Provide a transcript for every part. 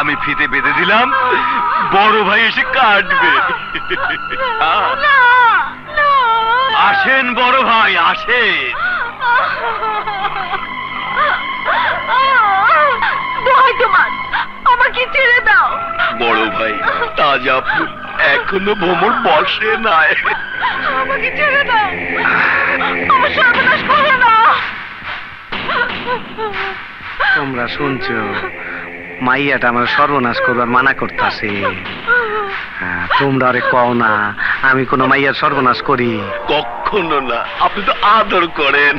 আমি ফিতে বেঁধে দিলাম, বড় ভাই এসে কাটবে। আসেন বড় ভাই, আসেন। আমাকে ছেড়ে দাও। বড় ভাই তাজা ফুল এখনো ভ্রমর বসে নাই। আমাকে ছেড়ে দাও, আমার সর্বনাশ করো না। তোমরা শুনছো, মাইয়াটা আমার সর্বনাশ করবার মানা করতেছে। তোমরা আরে কও না আমি কোন মাইয়ার সর্বনাশ করি? কখনো না, আপনি তো আদর করেন,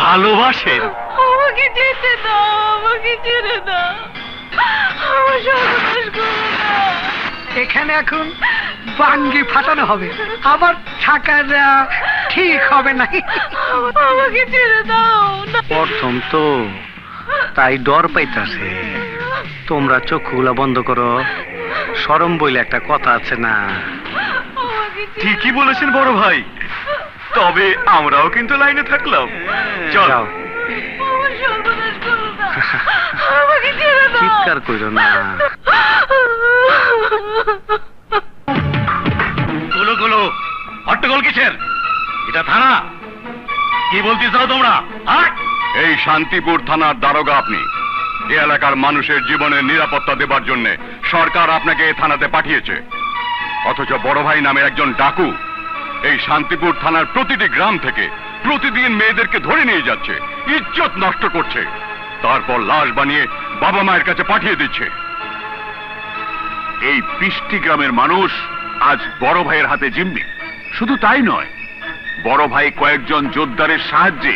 ভালোবাসেন। আমাকে যেতে দাও, আমাকে ছেড়ে দাও, আমার সর্বনাশ করো না। এখানে এখন বাঙ্গি ফাটানো হবে, আবার থাকাটা ঠিক হবে না। আমাকে ছেড়ে দাও না। প্রথম তো তাই ডর পাইতাছে। তোমরা চোখগুলা বন্ধ করো, শরম বইলে একটা কথা আছে না? ঠিকই বলেছেন বড় ভাই, তবে আমরাও কিন্তু লাইনে থাকলাম। চল। যাও। আমার সর্বনাশ করো না, আমাকে ছেড়ে দাও। চিৎকার কইরো না। গুলো গুলো হট্টগোল কিসের? এটা থানা, কি বলতে চাও তোমরা? এই শান্তিপুর থানার দারোগা আপনি। এই এলাকার মানুষের জীবনের নিরাপত্তা দেবার জন্য সরকার আপনাকে এই থানাতে পাঠিয়েছে। অথচ বড় ভাই নামের একজন ডাকু এই শান্তিপুর থানার প্রতিটি গ্রাম থেকে প্রতিদিন মেয়েদেরকে ধরে নিয়ে যাচ্ছে, ইজ্জত নষ্ট করছে, তারপর লাশ বানিয়ে বাবা মায়ের কাছে পাঠিয়ে দিচ্ছে। এই 20টি গ্রামের মানুষ আজ বড় ভাইয়ের হাতে জিম্মি। শুধু তাই নয়, বড় ভাই কয়েকজন যোদ্ধারের সাহায্যে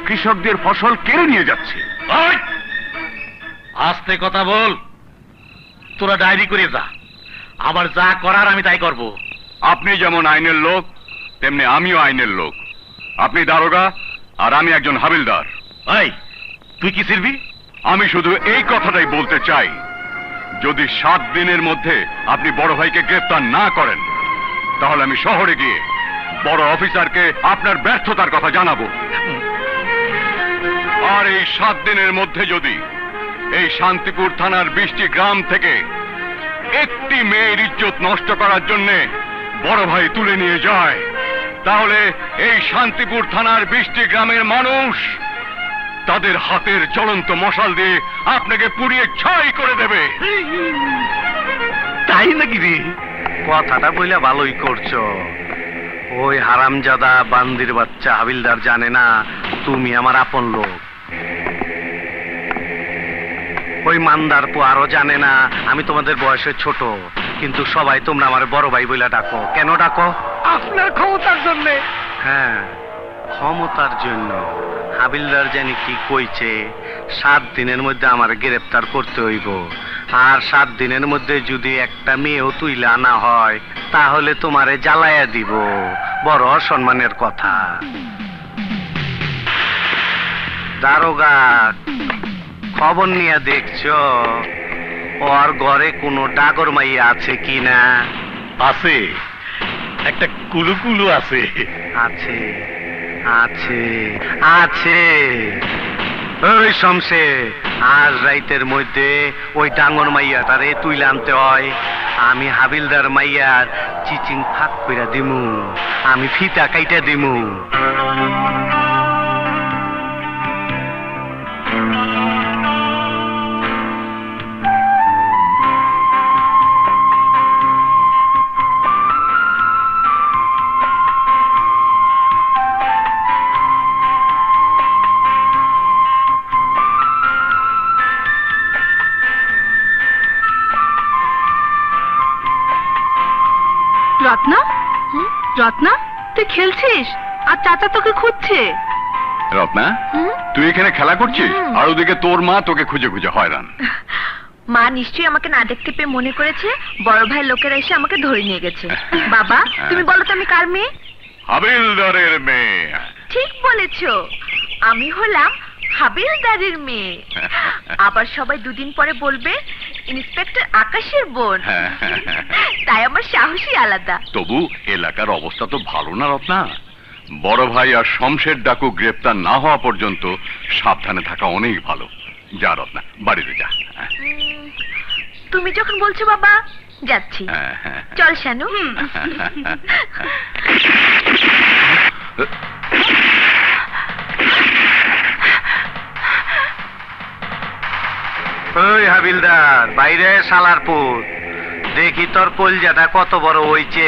কৃষকদের ফসল কেড়ে নিয়ে যাচ্ছে। আস্তে কথা বল, তোরা ডায়েরি করে যা, আমার যা করার আমি তাই করব। আপনি যেমন আইনের লোক, তেমনি আমিও আইনের লোক। আপনি দারোগা আর আমি একজন হাবিলদার। এই, তুই কি ছিড়বি? আমি শুধু এই কথাটাই বলতে চাই, যদি 7 দিনের মধ্যে আপনি বড় ভাইকে গ্রেফতার না করেন, তাহলে আমি শহরে গিয়ে বড় অফিসারকে আপনার ব্যর্থতার কথা জানাবো। আর এই 7 দিনের মধ্যে যদি এই শান্তিপুর থানার 20টি গ্রাম থেকে একটি মেয়ের ইজ্জত নষ্ট করার জন্য বড় ভাই তুলে নিয়ে যায়, তাহলে এই শান্তিপুর থানার 20টি গ্রামের মানুষ তাদের হাতের জ্বলন্ত মশাল দিয়ে আপনাকে পুড়িয়ে ছাই করে দেবে। তাই নাকি রে? কথাটা বইলা ভালোই করছো। ওই হারামজাদা বান্দির বাচ্চা হাবিলদার জানে না তুমি আমার আপন লোক। ওই মান্দার পো আরো জানে না আমি তোমাদের বয়সে ছোট, কিন্তু সবাই তোমরা আমার বড় ভাই বইলা ডাকো। কেন ডাকো? আপনার ক্ষমতার জন্যে। হ্যাঁ, ক্ষমতার জন্য। হাবিলদার জানি কি কইছে, 7 দিনের মধ্যে আমার গ্রেফতার করতে হইব। আর 7 দিনের মধ্যে যদি একটা মেয়েও তুইলা আনা হয়, তাহলে তোমারে জ্বালায়া দিব। বড় অসম্মানের কথা। দারোগা, খবর নিয়ে দেখছো ওর ঘরে কোনো ডাগর মাইয়া আছে কিনা? আছে, একটা কুলুকুলু আছে। আছে আছে আছে। ওই শমশে, আজ রাইতের মধ্যে ওই ডাঙর মাইয়াটারে তুইলে আনতে হয়। আমি হাবিলদার মাইয়ার চিচিং ফাঁক কইরা দিমু, আমি ফিতা কাইটা দিমু। রত্না, রত্না, তুই খেলছিস আর চাচা তোকে খুঁজছে। রত্না, তুই এখানে খেলা করছিস আর ওদিকে তোর মা তোকে খুঁজে খুঁজে হয়রান। মা নিশ্চয়ই আমাকে না দেখতে পেয়ে মনে করেছে বড় ভাই লোকেরা এসে আমাকে ধরে নিয়ে গেছে। বাবা, তুমি বলো তো আমি কার মেয়ে? হাবিলদারের মেয়ে। ঠিক বলেছো, আমি হলাম হাবিলদারের মেয়ে। আবার সবাই 2 দিন পরে বলবে ইন্সপেক্টর আকাশের বোন। তাই আমার সাহসী আলাদা। তবু এলাকার অবস্থা তো ভালো না রত্না। বড় ভাই আর শমশের ডাকু গ্রেপ্তার না হওয়া পর্যন্ত সাবধানে থাকা অনেক ভালো। যা রত্না, বাড়িতে যা। তুমি যখন বলছো বাবা যাচ্ছি চল শানু ওই হাবিলদার বাইরে শালার পুত দেখি তোর কলজাটা কত বড় হইছে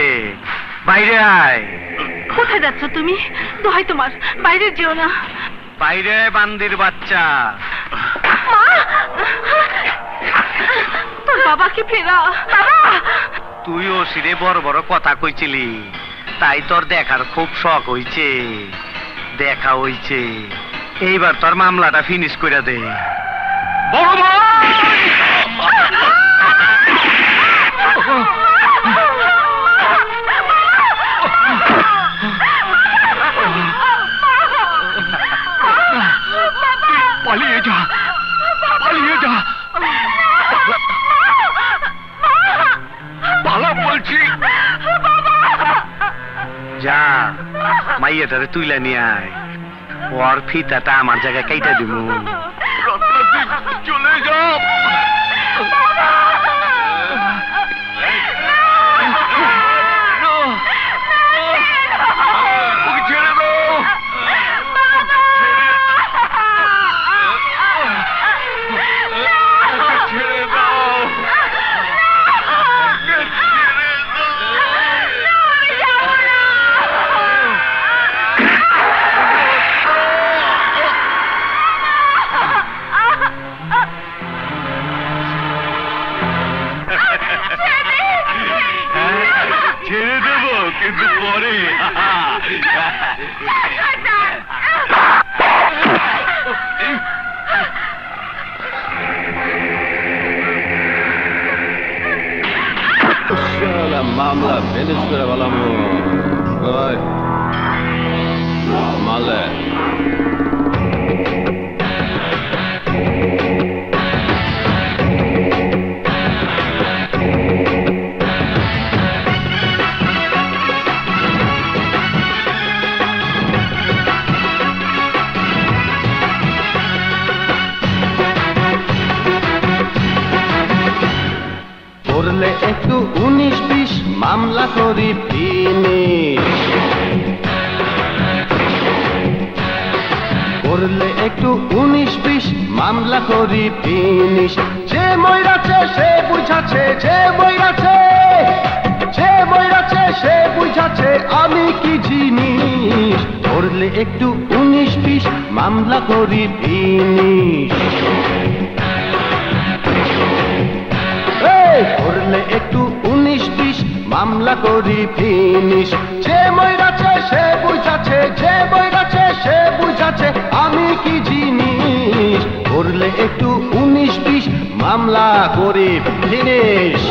বাইরে আয় কোথায় যাচ্ছ তুমি দোহাই তোমার বাইরে যেও না বাইরে বান্দির বাচ্চা তোর বাবাকে ফেরা বাবা তুইও সিরে বড় বড় কথা কইছিলি তাই তোর দেখার খুব শখ হইছে দেখা হইছে এইবার তোর মামলাটা ফিনিশ করে দে বড় ভাই পালিয়ে যা পালিয়ে যা পালা বলছি যা মাইয়াটারে তুইলা নিয়ে আয় ওর ফিতাটা আমার জায়গায় কাইটা দিব রত্নাদ্বীপ চলে যাও ওকে ছেড়ে দাও ছেড়ে দাও ছেড়ে দেবো কিন্তু পরে মামলা ফিনিশ করে বললাম মালে করলে একটু 19-20 মামলা করি ফিনিশ করলে একটু 19-20 মামলা করি ফিনিশ যে মইরাছে সে বুঝাছে যে মইরাছে যে মইরাছে সে বুঝাছে আমি কি জিনিস করলে একটু 19-20 মামলা করি ফিনিশ করলে একটু 19-20 মামলা করি ফিনিশ যে মইরাছে সে বুঝাছে যে মইরাছে সে বুঝাছে আমি কি জিনিস করলে একটু 19-20 মামলা করি ফিনিশ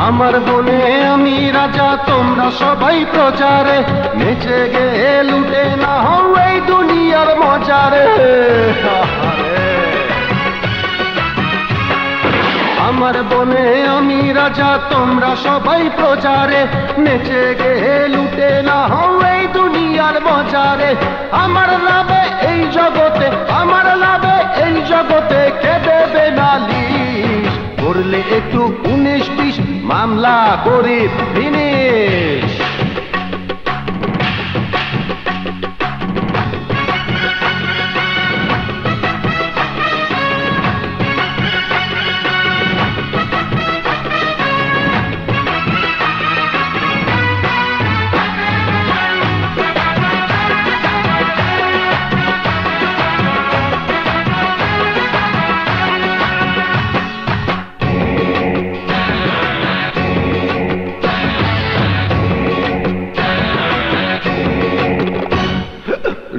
আমার বনে আমি রাজা তোমরা সবাই প্রচারে নেচে গে লুটে না হও এই দুনিয়ার মজারে আমার বনে আমি রাজা তোমরা সবাই প্রচারে নেচে গে লুটে না হও এই দুনিয়ার মজারে আমার লাভে এই জগতে আমার লাভে এই জগতে কে দেবে নালিশ করলে একটু 19-20 মামলা করি ফিনিশ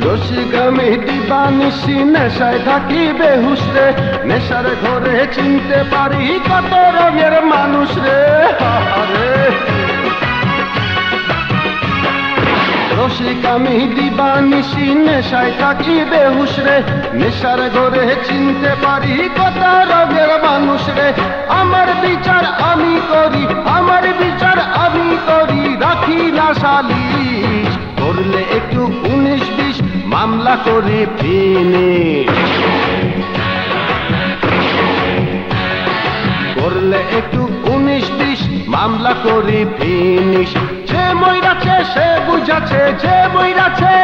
রসিকামি দিবানিসি নেশায় থাকি বেহুশ রে নেশার ঘরে চিনতে পারি কত রঙের মানুষ রে রসিক আমি দিবানিশি নেশায় থাকি বেহুশ রে নেশার ঘরে চিনতে পারি কত রঙের মানুষ রে আমার বিচার আমি করি আমার বিচার আমি করি রাখি না সালিশ করলে একটু 19-20 মামলা করে ফিনিশ করলে একটু 19-20 মামলা করে ফিনিশ যে মইরাছে সে বুঝাছে যে মইরাছে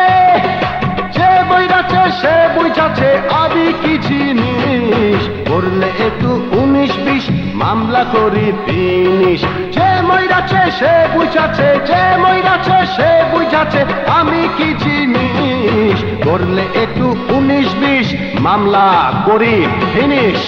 সে বুঝাছে আমি কি জিনিস করলে একটু 19-20 মামলা করে ফিনিশ যে মইরাছে সে বুঝাছে যে মইরাছে সে বুঝাছে আমি কি জিনিস করলে একটু 19-20 মামলা করে ফিনিশ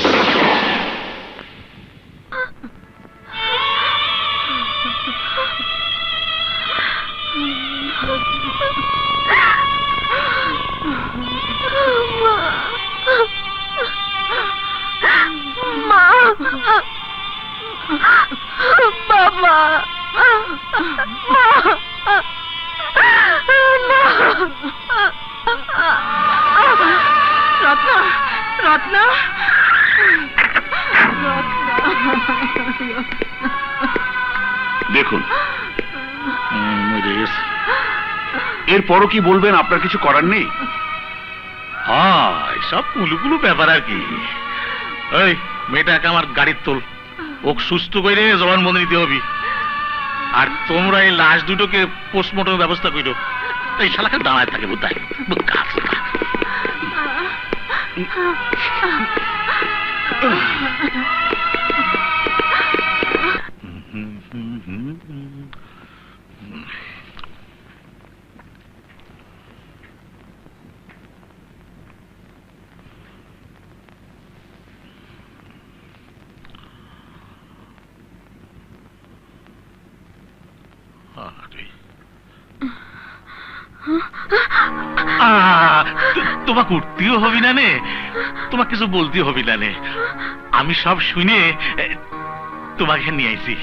মা বাবা রত্না রত্না দেখুন এরপরও কি বলবেন? আপনার কিছু করার নেই? হ্যাঁ সব কুলুকুলু ব্যাপার আর কি। এই মেয়েটাকে আমার গাড়ির তোল, ওক সুস্থ করে জবানবন্দি দিতে হবে। আর তোমরা এই লাশ দুটোকে পোস্টমর্টমের ব্যবস্থা করো। এই শালাকে দাঁড়ায় থাকে বোধহয়। তোমাকে উঠতেও হবি না নে, তোমাকে কিছু বলতে হবি না নে। আমি সব শুনে তোমাকে নিয়ে আইছি।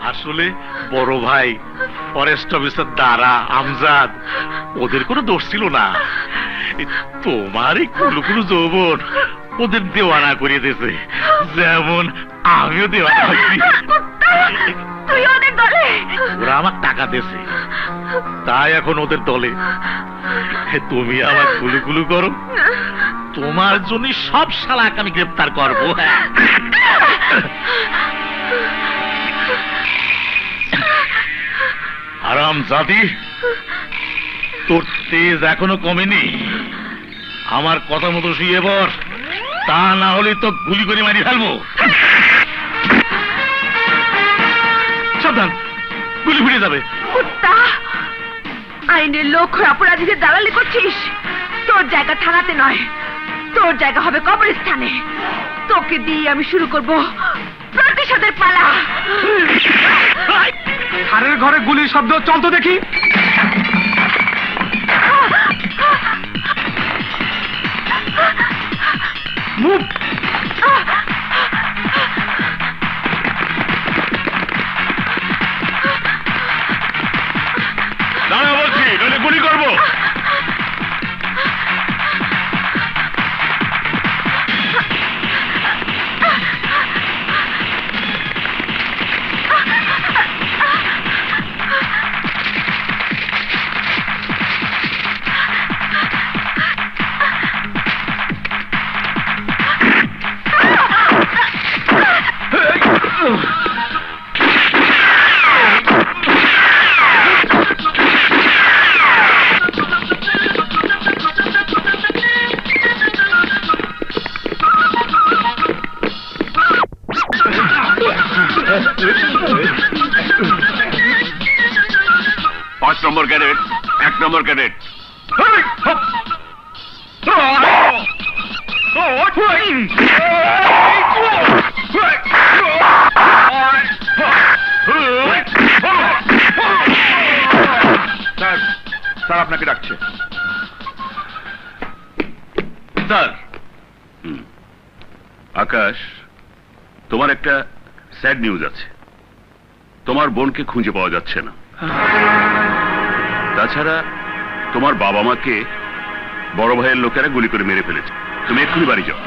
আসলে বড় ভাই ফরেস্ট অফিসার দ্বারা আমজাদ, ওদের কোনো দোষ ছিল না। তোমার এই কুলুকুলু যৌবন ওদের দেওয়ানা করিয়ে দিয়েছে, যেমন আমিও দেওয়ানা হয়েছি। তুই ওদের দলে? ওরা আমার টাকা দিয়েছে, তাই এখন ওদের দলে। তুমি আমার কুলুকুলু করো, তোমার জন্য সব শালাকে আমি গ্রেফতার করবো। আরাম জাতি, তোর তেজ এখনো কমেনি। আমার কথা মতো শুয়ে পর, তা না হলে তো গুলি করে মারি ফেলবো। সাবধান, গুলি ফুটে যাবে। কুত্তা, আইনের লোক হয়ে অপরাধীদের দালালি করছিস। তোর জায়গা থানাতে নয়, তোর জায়গা হবে কবরস্থানে। তোকে দিয়ে আমি শুরু করব প্রতিশোধের পালা। সারের ঘরে গুলির শব্দ, চল তো দেখি। মুভ। দাঁড়া বলছি, নইলে গুলি করবো। পাঁচ নম্বর ক্যাডেট, 1 নম্বর ক্যাডেট। স্যার আপনাকে ডাকছে। স্যার। আকাশ, তোমার একটা স্যাড নিউজ আছে। তোমার বোনকে খুঁজে পাওয়া যাচ্ছে না। তাছাড়া তোমার বাবা মাকে বড় ভাইয়ের লোকেরা গুলি করে মেরে ফেলেছে। তুমি এক্ষুনি বাড়ি যাও।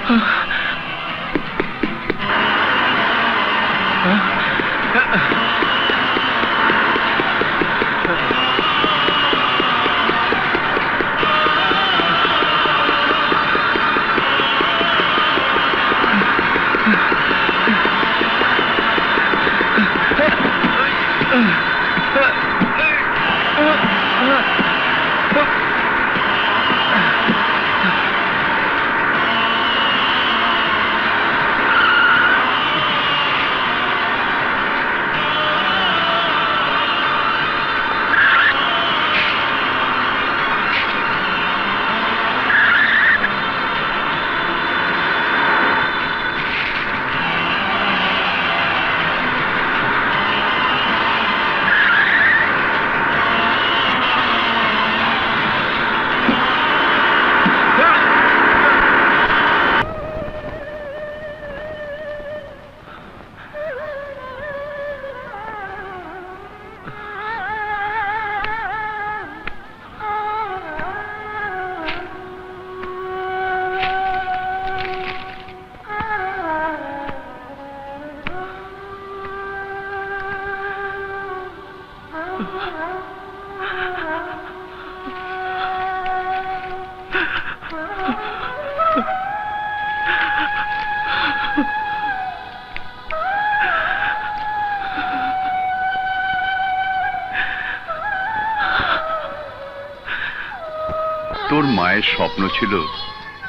তোর মায়ের স্বপ্ন ছিল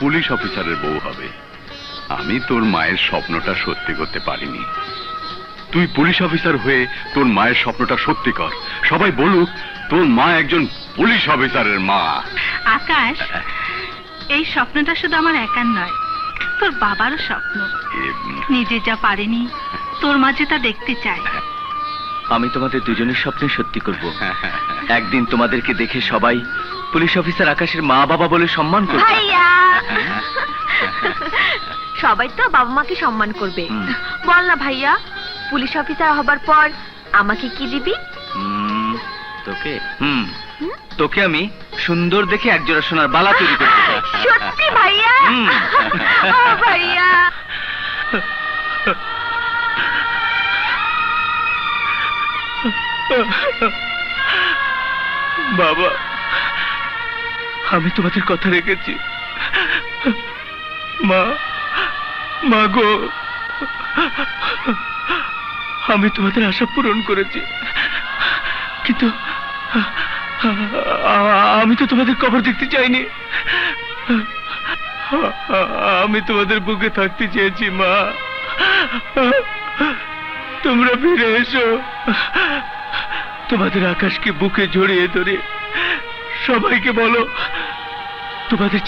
পুলিশ অফিসারের বউ হবে। আমি তোর মায়ের স্বপ্নটা সত্যি করতে পারিনি। তুই পুলিশ অফিসার হয়ে তোর মায়ের স্বপ্নটা সত্যি কর। সবাই বলুক তোর মা একজন পুলিশ অফিসারের মা। আকাশ, এই স্বপ্নটা শুধু আমার একার নয়, তোর বাবারও স্বপ্ন। নিজে যা পারেনি তোর মাঝে তা দেখতে চায়। আমি তোমাদের দুজনের স্বপ্ন সত্যি করব। একদিন তোমাদেরকে দেখে সবাই পুলিশ অফিসার আকাশের মা বাবা বলে সম্মান করবে। ভাইয়া, সবাই তো বাবা মাকে সম্মান করবে। বল না ভাইয়া, পুলিশ অফিসার হবার পর আমাকে কি দিবি? তোকে তোকে আমি সুন্দর দেখে একজোড়া সোনার বালা তৈরি করতে চাই। সত্যি ভাইয়া? ভাইয়া বাবা, আমি তোমাদের কথা রেখেছি। মা, মা গো, আমি তোমাদের আশা পূরণ করেছি, কিন্তু আমি তো তোমাদের কবর দেখতে চাইনি। আমি তোমাদের বুকে থাকতে চেয়েছি। মা, তোমরা ফিরে এসো। তোমাদের আকাশকে বুকে জড়িয়ে ধরে সবাইকে বলো তোমাদের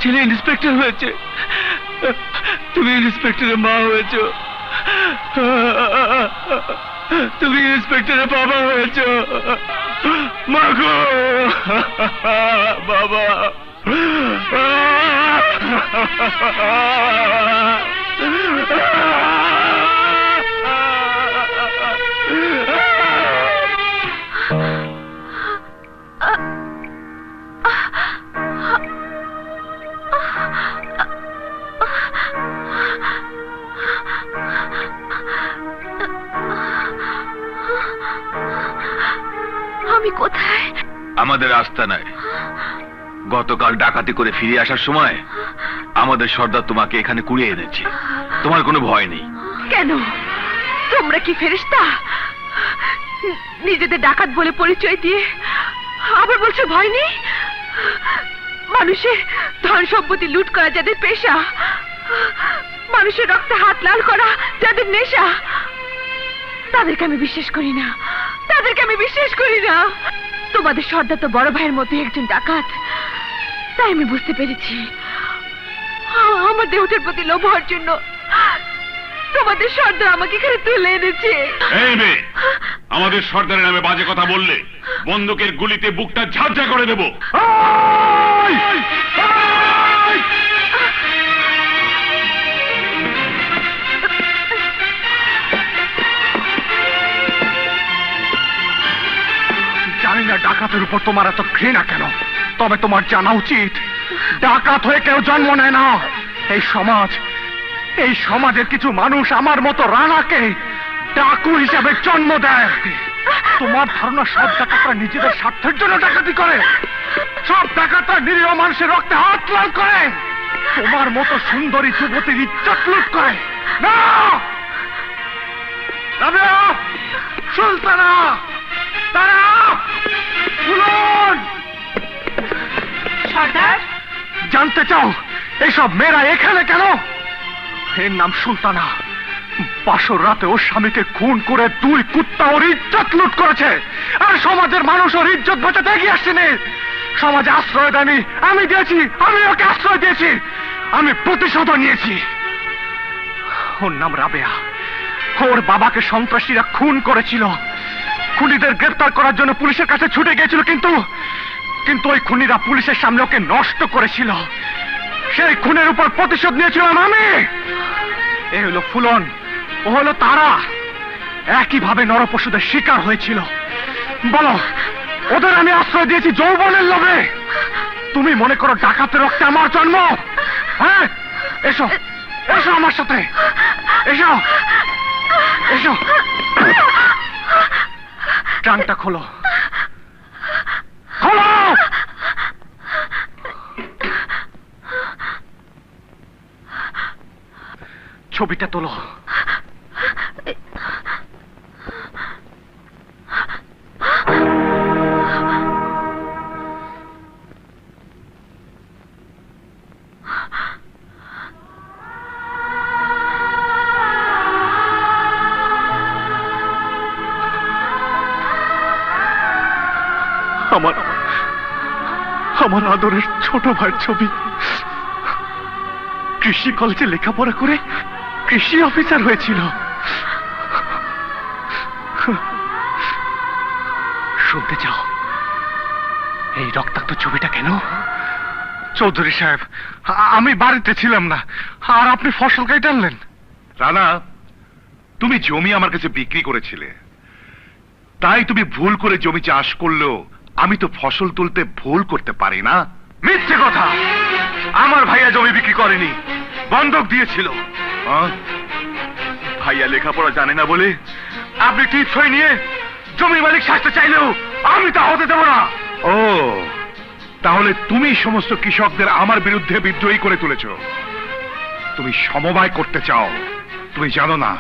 ছেলে ইন্সপেক্টর হয়েছে। তুমি ইন্সপেক্টরের মা হয়েছ, তুমি ইন্সপেক্টরের বাবা হয়েছ। মা গো, বাবা, আমি কোথায়? আমাদের আস্তানায়। গতকাল ডাকাতি করে ফিরে আসার সময় আমাদের সর্দার তোমাকে এখানে কুড়িয়ে এনেছে। তোমার কোনো ভয় নেই। কেন? তোমরা কি ফেরেশতা? নিজেদের ডাকাত বলে পরিচয় দিয়ে আবার বলছো ভয় নেই? মানুষের ধন সম্পত্তি লুট করা যাদের পেশা, মানুষের রক্তে হাত লাল করা যাদের নেশা, তাদেরকে আমি বিশ্বাস করি না, তাদেরকে আমি বিশ্বাস করি না। তোমাদের সর্দার তো বড় ভাইয়ের মতো একজন ডাকাত, তাই আমি বুঝতে পেরেছি আমার দেহটার প্রতি লোভ হওয়ার জন্য তোমাদের সর্দার আমাকে এখানে তুলে এনেছে। এই মেয়ে, আমাদের সর্দারের নামে বাজে কথা বললে বন্দুকের গুলিতে বুকটা ঝাঁঝা করে দেব। ডাকাতের উপর তোমার এত ঘৃণা কেন? তবে তোমার জানা উচিত, ডাকাত হয়ে কেউ জন্ম নেয় না। এই সমাজের কিছু মানুষ আমার মতো রানাকে ডাকু হিসেবে জন্ম দেয়। তোমার ধারণা সব ডাকাতরা নিজেদের স্বার্থের জন্য ডাকাতি করে? সব ডাকাতরা নিরীহ মানুষের রক্তে হাত লাল করে, তোমার মতো সুন্দরী যুবতীর ইজ্জত লুট করে। না, রাবেয়া, সুলতানা, তারা শুনুন। সর্দার, জানতে চাও এইসব মেয়েরা এখানে কেন? এর নাম সুলতানা। বাসর রাতে ওর স্বামীকে খুন করে 2 কুত্তা ওর ইজ্জত লুট করেছে, আর সমাজের মানুষ ওর ইজ্জত বাঁচাতে এগিয়ে আসছেনি। সমাজে আশ্রয় দেয়নি, আমি দিয়েছি, আমি ওকে আশ্রয় দিয়েছি, আমি প্রতিশোধ নিয়েছি। ওর নাম রাবেয়া। ওর বাবাকে সন্ত্রাসীরা খুন করেছিল। খুনিদের গ্রেফতার করার জন্য পুলিশের কাছে ছুটে গিয়েছিল, কিন্তু ওই খুনিরা পুলিশের সামনে ওকে নষ্ট করেছিল। সেই খুনের উপর প্রতিশোধ নিয়েছিলাম আমি। এ হলো ফুলন, ও হলো তারা। একইভাবে নরপশুদের শিকার হয়েছিল। বলো, ওদের আমি আশ্রয় দিয়েছি যৌবনের লোভে? তুমি মনে করো ডাকাতের রক্তে আমার জন্ম? হ্যাঁ, এসো এসো আমার সাথে, এসো এসো। ট্রাঙ্কটা খোলো, খোলো। ছবিটা তোলো। আমার আদরের ছোট ভাইয়ের ছবি। কৃষি কলেজে লেখাপড়া করে কৃষি অফিসার হয়েছিল। শুনতে চাও এই রক্তাক্ত ছবিটা কেন? চৌধুরী সাহেব, আমি বাড়িতে ছিলাম না, আর আপনি ফসল কেটে আনলেন। রানা, তুমি জমি আমার কাছে বিক্রি করেছিলে, তাই তুমি ভুল করে জমি চাষ করলেও আমি তো ফসল তুলতে ভুল করতে পারি না। মিথ্যে কথা! আমার ভাইয়া জমি বিক্রি করেনি, বন্ধক দিয়েছিল। ভাইয়া লেখাপড়া জানে না বলে আপনি টিপস হয়ে নিয়ে জমি মালিক শাস্তি চাইলেও আমি তা হতে দেব না। ও, তাহলে তুমি সমস্ত কৃষকদের আমার বিরুদ্ধে বিদ্রোহী করে তুলেছ। তুমি সমবায় করতে চাও। তুমি জানো না,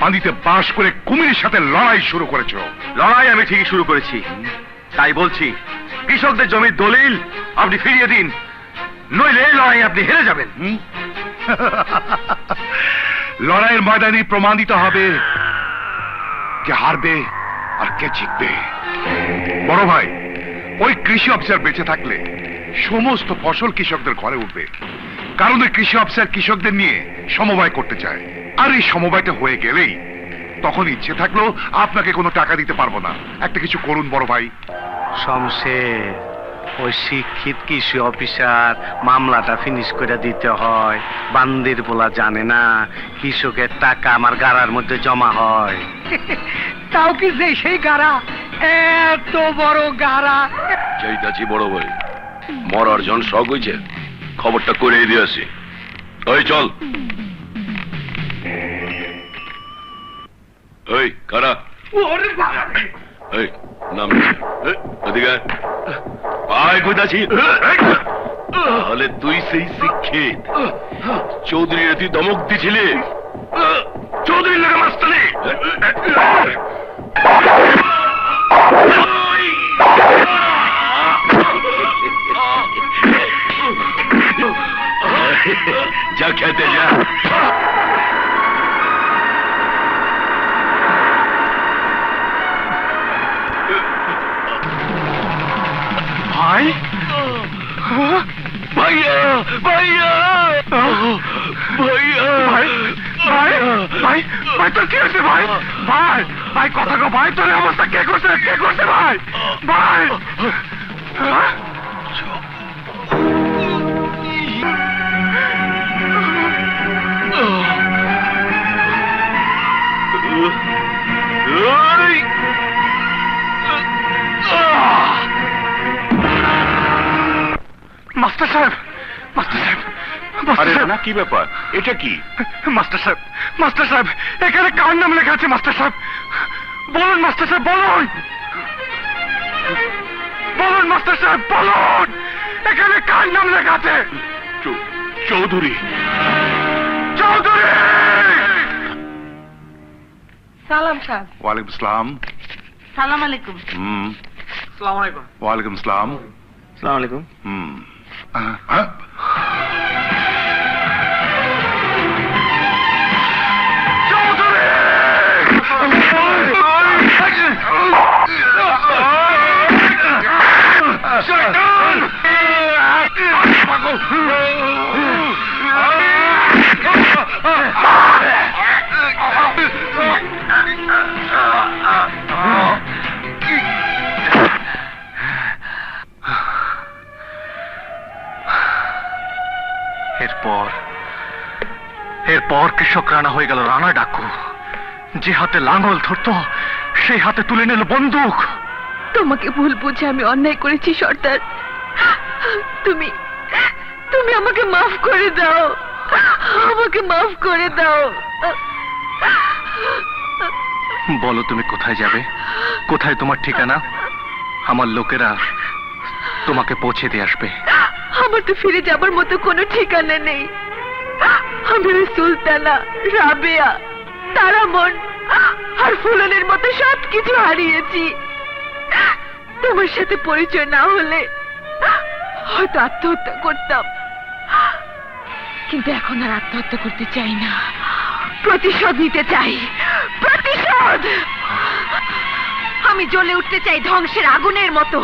পানিতে বাস করে কুমিরের সাথে লড়াই শুরু করেছো। লড়াই আমি ঠিকই শুরু করেছি, তাই বলছি কৃষকদের জমির দলিল আপনি ফিরিয়ে দিন, নইলে এই লড়াই আপনি হেরে যাবেন। লড়াইয়ের ময়দানে প্রমাণিত হবে কে হারবে আর কে জিতবে। বড় ভাই, ওই কৃষি অফিসার বেঁচে থাকলে সমস্ত ফসল কৃষকদের ঘরে উঠবে, কারণ ওই কৃষি অফিসার কৃষকদের নিয়ে সমবায় করতে চায়। আর এই সমবায়টা হয়ে গেলেই তখন ইচ্ছে থাকলেও আপনাকে কোনো টাকা দিতে পারবো না। একটা কিছু করুন বড় ভাই। শমশের, ওই শিক্ষিত কৃষি অফিসার মামলাটা ফিনিশ করে দিতে হয়। বান্দির বলা জানে না কৃষকের টাকা আমার গাড়ার মধ্যে জমা হয়। তাও কি যে সেই গাড়া, এত বড় গাড়া। যাইতাছি বড় ভাই, মরার জন শখ হয়েছে, খবরটা করে দিয়েছি। ওই চল। ওই কারা? ওরে বাবা! এই নাম অধিকার আয় কইতাছি। তাহলে তুই সেই শিক্ষিত চৌধুরী তুই ধমক দিছিলি? চৌধুরীর লাগে মাস্তানি? যা খেতে যা। ভাই, ভাইয়া ভাইয়া ভাইয়া ভাই, ভাই, ভাই, ভাই, তোর কি হয়েছে ভাই? ভাই, ভাই, কথা গো ভাই, তোর এই অবস্থা কে করছে? কে করছে ভাই? ভাই, হ্যাঁ? ওই আরে না, কি ব্যাপার? এটা কি? মাস্টার সাহেব এখানে কার নাম লেখা আছে মাস্টার সাহেব? বলুন মাস্টার সাহেব, বলুন মাস্টার সাহেব, বলুন এখানে কার নাম লেখা আছে? চৌধুরী। সালাম সাহেব। ওয়ালাইকুম আসসালাম। সালাম আলাইকুম। আসসালামু আলাইকুম। ওয়ালাইকুম আসসালাম। আসসালামু আলাইকুম। এরপর কৃষক রানা হয়ে গেল রানা ডাকু। যে হাতে লাঙল ধরতো সেই হাতে তুলে নিল বন্দুক। তোমাকে ভুল বুঝে আমি অন্যায় করেছি সর্দার। তুমি তুমি আমাকে মাফ করে দাও, আমাকে মাফ করে দাও। বলো তুমি কোথায় যাবে, কোথায় তোমার ঠিকানা? আমার লোকেরা তোমাকে পৌঁছে দিয়ে আসবে। আমার তো ফিরে যাবার মতো কোনো ঠিকানা নেই। আমি ওই সুলতানা, রাবেয়া, তারামন আর ফুলনের মতো সবকিছু হারিয়েছি। তোমার সাথে পরিচয় না হলে হয়তো আত্মহত্যা করতাম, কিন্তু এখন আর আত্মহত্যা করতে চাই না। প্রতিশোধ নিতে চাই, প্রতিশোধ। আমি জ্বলে উঠতে চাই ধ্বংসের আগুনের মতো।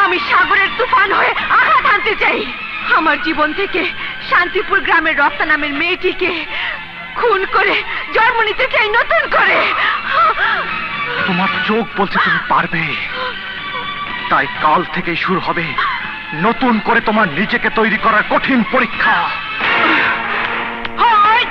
আমি সাগরের তুফান হয়ে আঘাত আনতে চাই। আমার জীবন থেকে শান্তিপুর গ্রামের রত্না নামের মেয়েটিকে খুন করে জন্ম নিতে চাই নতুন করে। তোমার চোখ বলছে তুমি পারবে, তাই কাল থেকেই শুরু হবে নতুন করে তোমার নিজেকে তৈরি করার কঠিন পরীক্ষা। হয়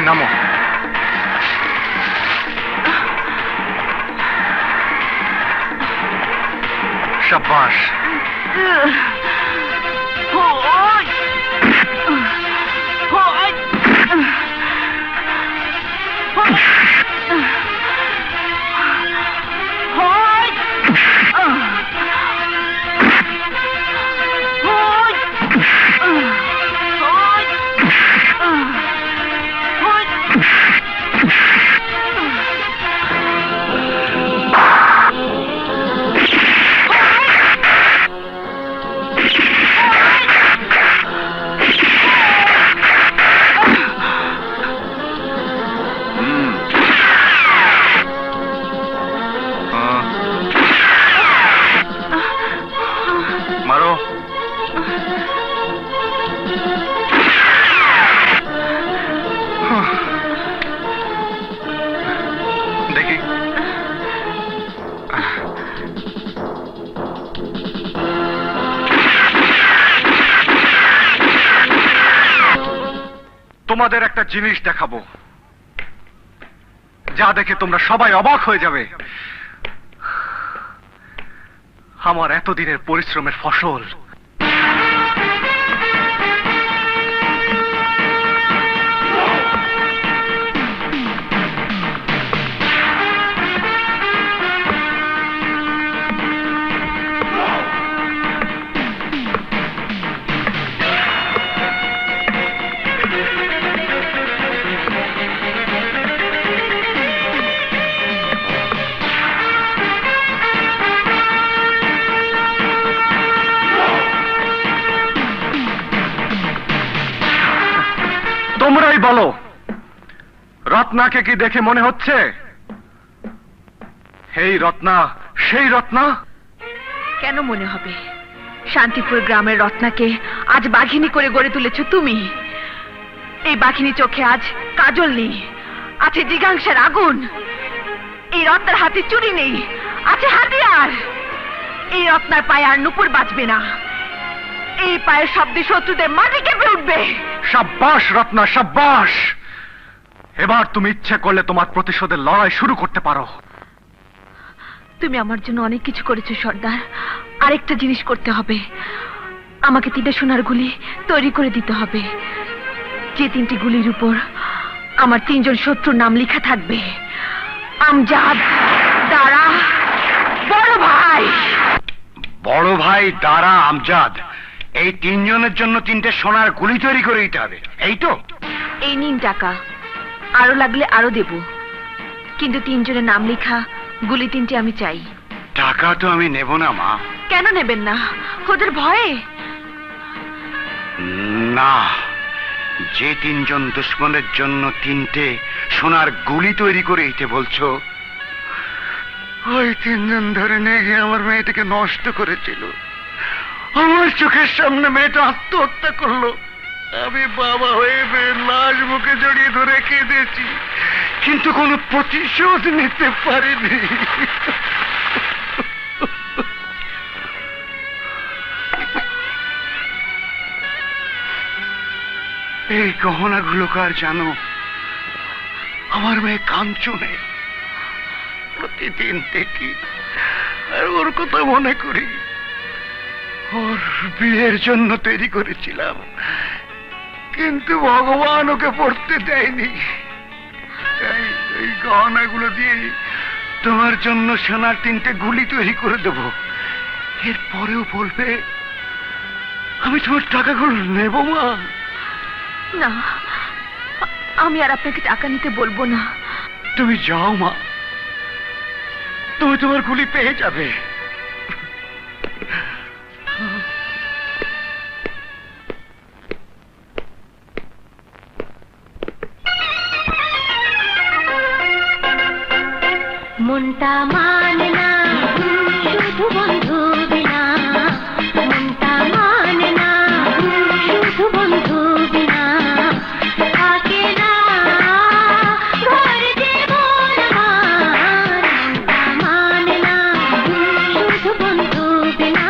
নামো। শাবাশ। মারো। দেখি। তোমাদের একটা জিনিস দেখাবো, যা দেখে তোমরা সবাই অবাক হয়ে যাবে। আমার এতদিনের পরিশ্রমের ফসল। তোমরাই বলো, রত্নাকে কি দেখে মনে হচ্ছে এই রত্না সেই রত্না? কেন মনে হবে? শান্তিপুর গ্রামের রত্নাকে আজ বাঘিনী করে গড়ে তুলেছ তুমি। এই বাঘিনী চোখে আজ কাজল নেই, আছে জিজ্ঞাসার আগুন। এই রত্নার হাতে চুরি নেই, আছে হাতিয়ার। রত্নার পায়ে আর নুপুর বাঁচবে না। এই পায়ের শব্দে শত্রুদের মাটি কেঁপে উঠবে। সাব্বাস রত্না, সাব্বাস। এবার তুমি ইচ্ছে করলে তোমার প্রতিশোধের লড়াই শুরু করতে পারো। তুমি আমার জন্য অনেক কিছু করেছো সর্দার, আরেকটা জিনিস করতে হবে। আমাকে 3টে সোনার গুলি তৈরি করে দিতে হবে, যে 3টি গুলির উপর আমার 3জন শত্রুর নাম লেখা থাকবে। আমজাদ, দারা, বড় ভাই। বড় ভাই, দারা, আমজাদ, এই 3 জনের জন্য 3টে সোনার গুলি তৈরি করে দিতে হবে, এই তো? এই নিন টাকা, আরো লাগলে আরো দেব, কিন্তু 3 জনের নাম লেখা গুলি 3টে আমি চাই। টাকা তো আমি নেব না মা। কেন নেবেন না? ওদের ভয়ে? না, যে 3 জন দুশ্মনের জন্য 3টে সোনার গুলি তৈরি করে দিতে বলছো, ওই 3 জন ধরে নিয়ে গিয়ে আমার মেয়েটাকে নষ্ট করেছিল। আমার চোখের সামনে মেয়েটা আত্মহত্যা করলো। আমি বাবা হয়ে মেয়ের লাশ মুখে জড়িয়ে ধরে কেঁদেছি, কিন্তু কোনো প্রতিশোধ নিতে পারিনি। এই গহনাগুলো কার জানো? আমার মেয়ে কাঞ্চনে। প্রতিদিন দেখি আর ওর কথা মনে করি। ওর বিয়ের জন্য তৈরি করেছিলাম, কিন্তু ভগবান ওকে পড়তে দেয়নি। তাই এই গহনাগুলো দিয়ে তোমার জন্য সোনার 3টে গুলি তৈরি করে দেব। এরপরেও বলবে আমি তোমার টাকাগুলো নেব মা? না, আমি আর আপনাকে টাকা নিতে বলবো না। তুমি যাও মা, তুমি তোমার গুলি পেয়ে যাবে। মনটা মানে না শুধু বন্ধু বিনা, মনটা মানে না শুধু বন্ধু বিনা, থাকে না ঘর জীবন আমার, মনটা মানে না শুধু বন্ধু বিনা।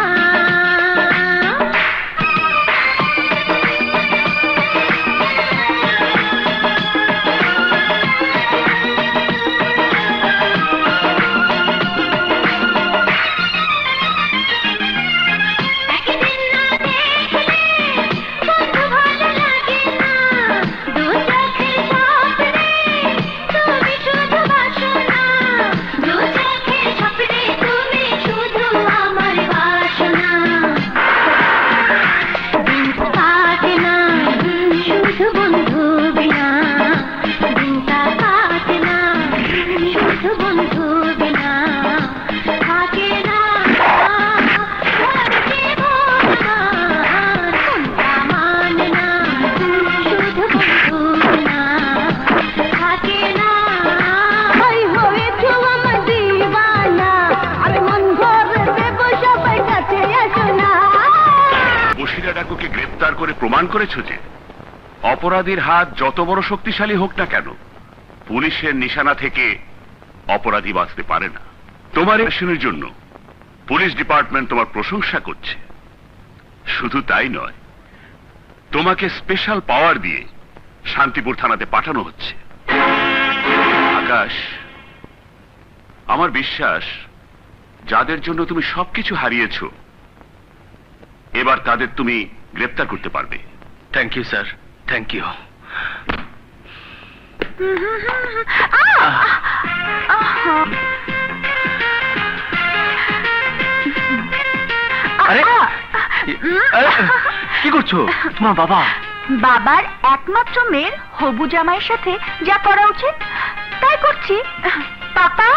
ডাকুকে গ্রেফতার করে প্রমাণ করেছো যে অপরাধীর হাত যত বড় শক্তিশালী হোক না কেন, পুলিশের নিশানা থেকে অপরাধী বাঁচতে পারে না। তোমার অ্যাকশনের জন্য পুলিশ ডিপার্টমেন্ট তোমার প্রশংসা করছে। শুধু তাই নয়, তোমাকে স্পেশাল পাওয়ার দিয়ে শান্তিপুর থানাতে পাঠানো হচ্ছে। আকাশ, আমার বিশ্বাস যাদের জন্য তুমি সবকিছু হারিয়েছো, এবার তাদের তুমি গ্রেফতার করতে পারবে। Thank you sir, thank you. আরে কি করছো? তোমার বাবা? বাবার একমাত্র মেয়ের হবু জামাইয়ের সাথে যা করা উচিত তাই করছি। পাপা,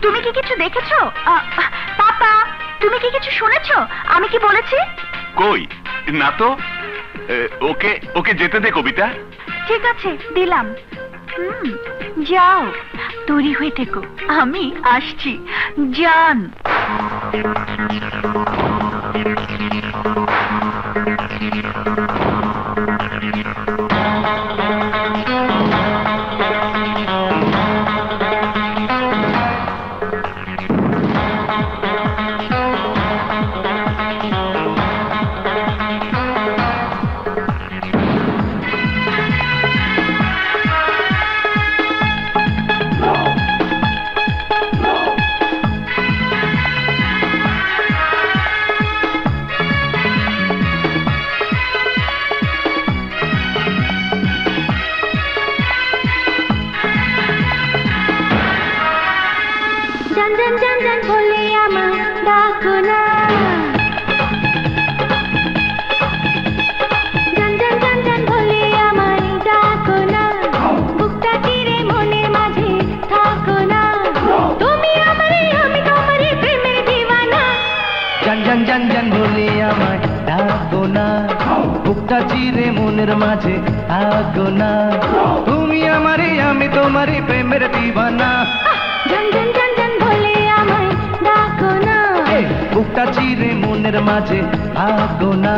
তুমি কি কিছু দেখেছো? পাপা, তুমি কি কিছু শুনেছো আমি কি বলেছি? কই না তো। ওকে ওকে যেতে দে কবিতা। ঠিক আছে, দিলাম। যাও, তৈরি হয়ে থেকো, আমি আসছি। যান। জান জান জান বলে আমায় ডাকো না, বুকটা চিরে মনের মাঝে থাকো না, তুমি আমারই আমি তোমারই প্রেমের দিবানা। জান জান জান জান বলে আমায় ডাকো না, বুকটা চিরে মনের মাঝে থাকো না।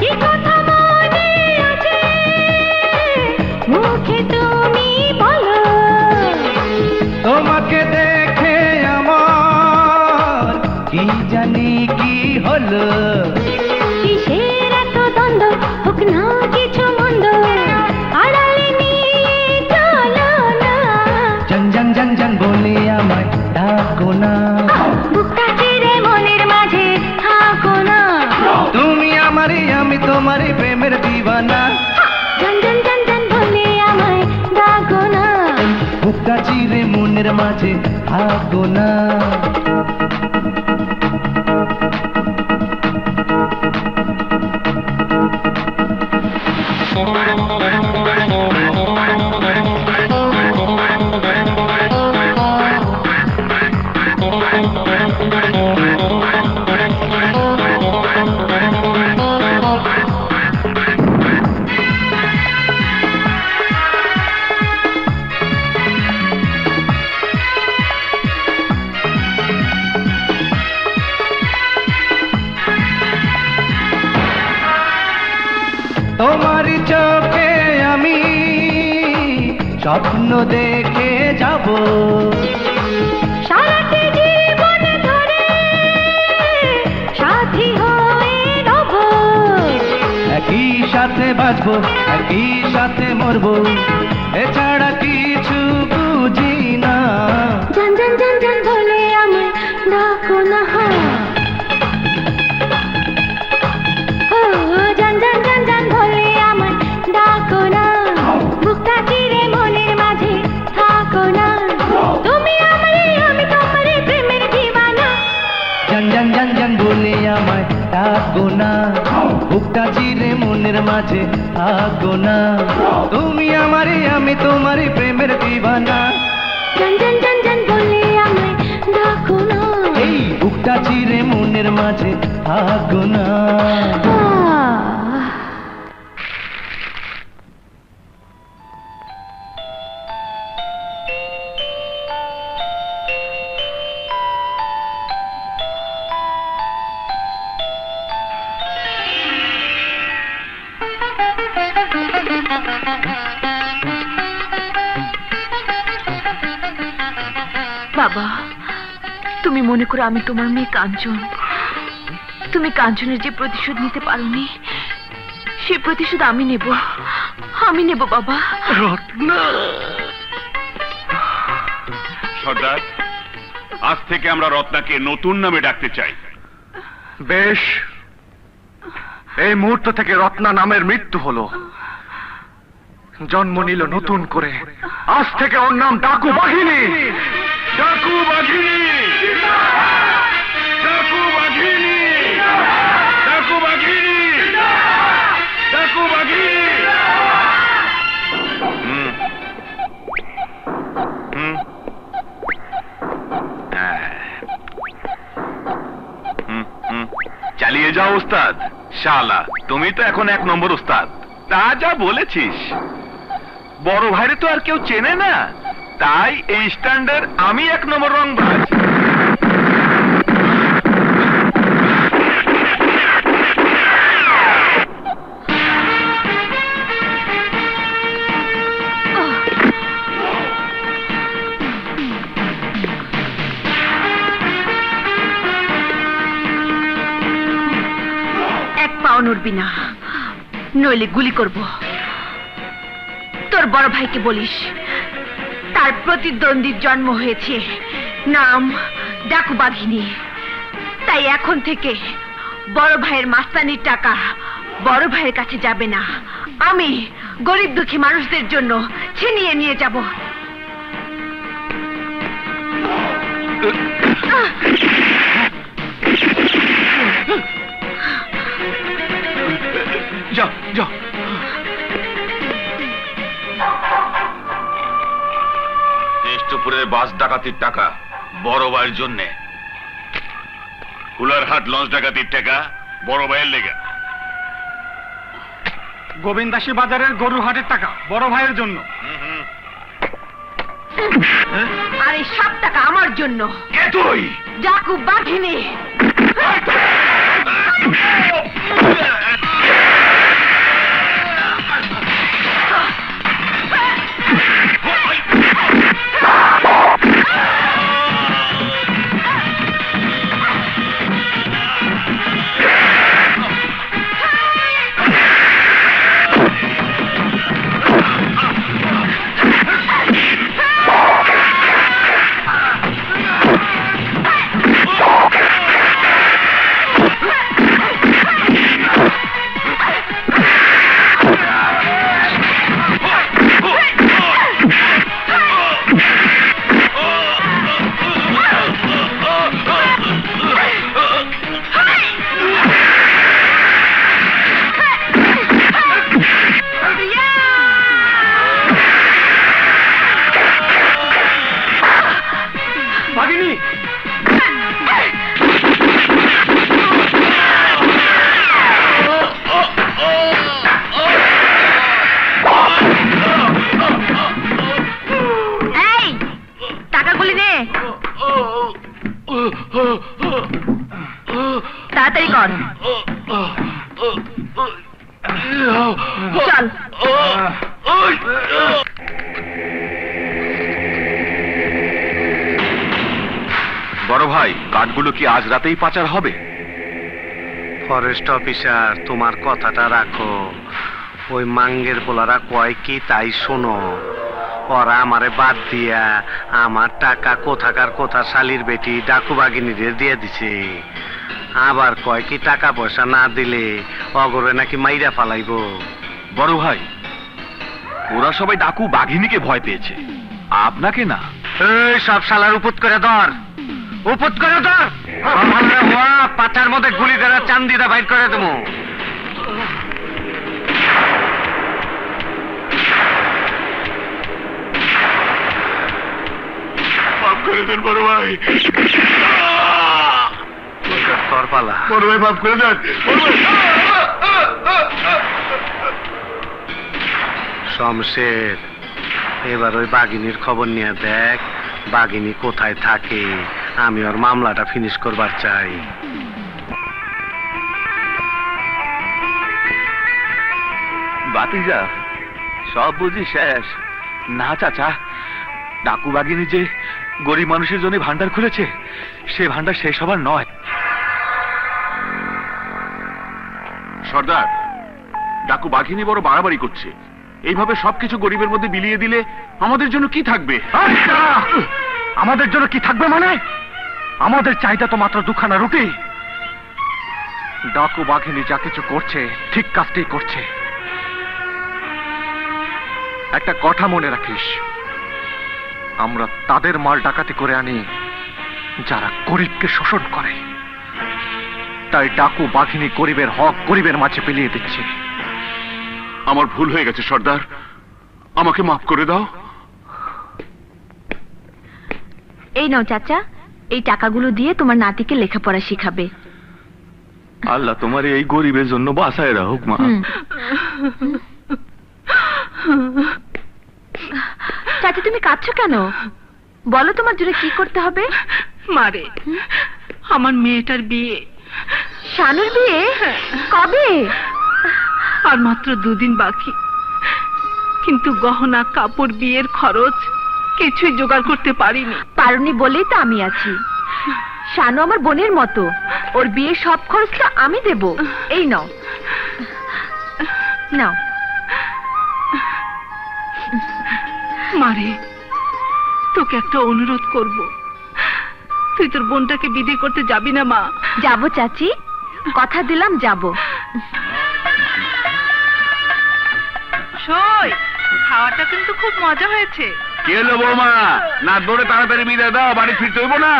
কি কথা মনে আছে মুখে তুমি বলো, তোমাকে দেখে আমার কি জানি কি হলো, কিসের এত দ্বন্দ্ব, হোক না কিছু মন্দ, আড়ালে নিয়ে চলো না, জান জান জান জান বলে আমায় ডাকো না, বুকটা চিরে মনের মাঝে থাকো না, তুমি আমারই আমি তোমারই প্রেমের দিবানা। জান জান জান জান বলে আমায় ডাকো না, বুকটা চিরে মনের মাঝে থাকো না। তোমারই চোখে আমি স্বপ্ন দেখে যাব, সারাটি জীবন ধরে সাথী হয়ে রব, একই সাথে বাঁচবো একই সাথে মরবো, এছাড়া কিছু বুঝি না। জান জান জান জান বলে আমায় ডাকো না, ও জান জান জান জান বলে আমায় ডাকো না, বুকটা চিরে মনের মাঝে থাকো না, তুমি আমারই আমি তোমারই প্রেমের দিবানা। জান জান জান জান বলে আমায় ডাকো না, বুকটা চিরে মনের মাঝে থাকো না, তুমি আমারই আমি তোমারই প্রেমের দিবানা। জান জান জান জান বলে আমায় ডাকো না, এই বুকটা চিরে মনের মাঝে থাকো না। বাবা, তুমি মনে করো আমি তোমার মেয়ে কাঞ্চন। তুমি কাঞ্চনের যে প্রতিশোধ নিতে পারোনি, সে প্রতিশোধ আমি নেব, আমি নেব বাবা। সর্দার, আজ থেকে আমরা রত্নাকে নতুন নামে ডাকতে চাই। বেশ, এই মুহূর্ত থেকে রত্না নামের মৃত্যু হলো, জন্ম নিল নতুন করে। আজ থেকে ওর নাম ডাকু বাঘিনী। ডাকু বাঘিনী, ডাকু বাঘিনী, ডাকু বাঘিনী, ডাকু বাঘিনী। চালিয়ে যাও উস্তাদ। শালা, তুমি তো এখন 1 নম্বর উস্তাদ। তা যা বলেছিস, বড় ভাইরে তো আর কেউ চেনে না, তাই এই স্ট্যান্ডের আমি 1 নম্বর রংবাজ। এক পাও নড়বি না, নইলে গুলি করব। তোর বড় ভাইকে বলিস তার প্রতিদ্বন্দ্বীর জন্ম হয়েছে, নাম ডাকু বাঘিনী। তাই এখন থেকে বড় ভাইয়ের মাস্তানির টাকা বড় ভাইয়ের কাছে যাবে না, আমি গরিব দুঃখী মানুষদের জন্য ছিনিয়ে নিয়ে যাব। যাও যাও। কেষ্টপুরের বাস ডাকাতির টাকা বড় ভাইয়ের জন্য, কুলারহাট লঞ্চ ডাকাতির টাকা বড় ভাইয়ের লেগে, গোবিন্দাসী বাজারের গরুর হাটের টাকা বড় ভাইয়ের জন্য। আর এই সব টাকা আমার জন্য। কে তুই? ডাকু বাঘিনী। তাড়াতাড়ি কর। চল। বড় ভাই, কাঠগুলো কি আজ রাতেই পাচার হবে? ফরেস্ট অফিসার, তোমার কথাটা রাখো। ওই মাঙ্গের পোলারা কয় কি তাই শোনো। ওরা আমারে বাদ দিয়া আমার টাকা কোথাকার কোথা শালির বেটি ডাকু বাগিনীদের দিয়ে দিছে। আবার কয় কি টাকা পয়সা না দিলে অগরে নাকি মাইরা ফালাইব। বড় ভাই, ওরা সবাই ডাকু বাঘিনীকে ভয় পেয়েছে, আপনাকে না। এই সব শালার উপত করে ধর, উপত করে ধর। পাতার মধ্যে গুলি দেওয়া চান্দিটা বাইর করে দেবো। মাফ করে দেন বড় ভাই। তোর পালা। বড় ভাই মাফ করে দেন। শমশের, এবার ওই বাঘিনীর খবর নিয়ে দেখ বাঘিনী কোথায় থাকে। আমি ওর মামলাটা ফিনিশ করবার চাই। বাতিজা, সব বুঝি শেষ? না চাচা, ডাকু বাঘিনী যে গরিব মানুষের জন্য ভান্ডার খুলেছে, সে ভান্ডার শেষ হবার নয়। সর্দার, ডাকু বাঘিনী বড় বাড়াবাড়ি করছে। এইভাবে সবকিছু গরিবের মধ্যে বিলিয়ে দিলে আমাদের জন্য কি থাকবে? আমাদের জন্য কি থাকবে মানে? আমাদের চাহিদা তো মাত্র দুখানা রুটি। ডাকু বাঘিনী যা কিছু করছে ঠিক কাজটাই করছে। একটা কথা মনে রাখিস, আমরা তাদের মাল ডাকাতি করে আনি যারা গরিবকে শোষণ করে। তাই ডাকু বাঘিনী গরিবের হক গরিবের মাঝে বিলিয়ে দিচ্ছে। আমার ভুল হয়ে গেছে সর্দার, আমাকে মাফ করে দাও। এই নাও চাচা, এই টাকাগুলো দিয়ে তোমার নাতিকে লেখাপড়া শিখাবে। আল্লাহ তোমার এই গরিবের জন্য বাঁচায় রাখুক মা। চাচা, তুমি কাঁদছো কেন? বলো তোমার জন্য কি করতে হবে। মারে, আমার মেয়েটার বিয়ে। শানুর বিয়ে কবে? আর মাত্র 2 দিন বাকি, কিন্তু গহনা কাপড় বিয়ের খরচ কিছুই জোগাড় করতে পারিনি। পারুনি বলেই তো আমি আছি। শানু আমার বোনের মতো, ওর বিয়ের সব খরচ তো আমি দেব। এই নাও নাও। মারে, তোকে একটা অনুরোধ করব। তুই তোর বোনটাকে বিদে করতে যাবি না মা? যাবো চাচি, কথা দিলাম যাবো। সই, খাওয়াটা কিন্তু খুব মজা হয়েছে। কে এলো বৌমা? না দৌড়ে তাড়াতাড়ি বিদায় দাও, বাড়ি ফিরতে হইব না।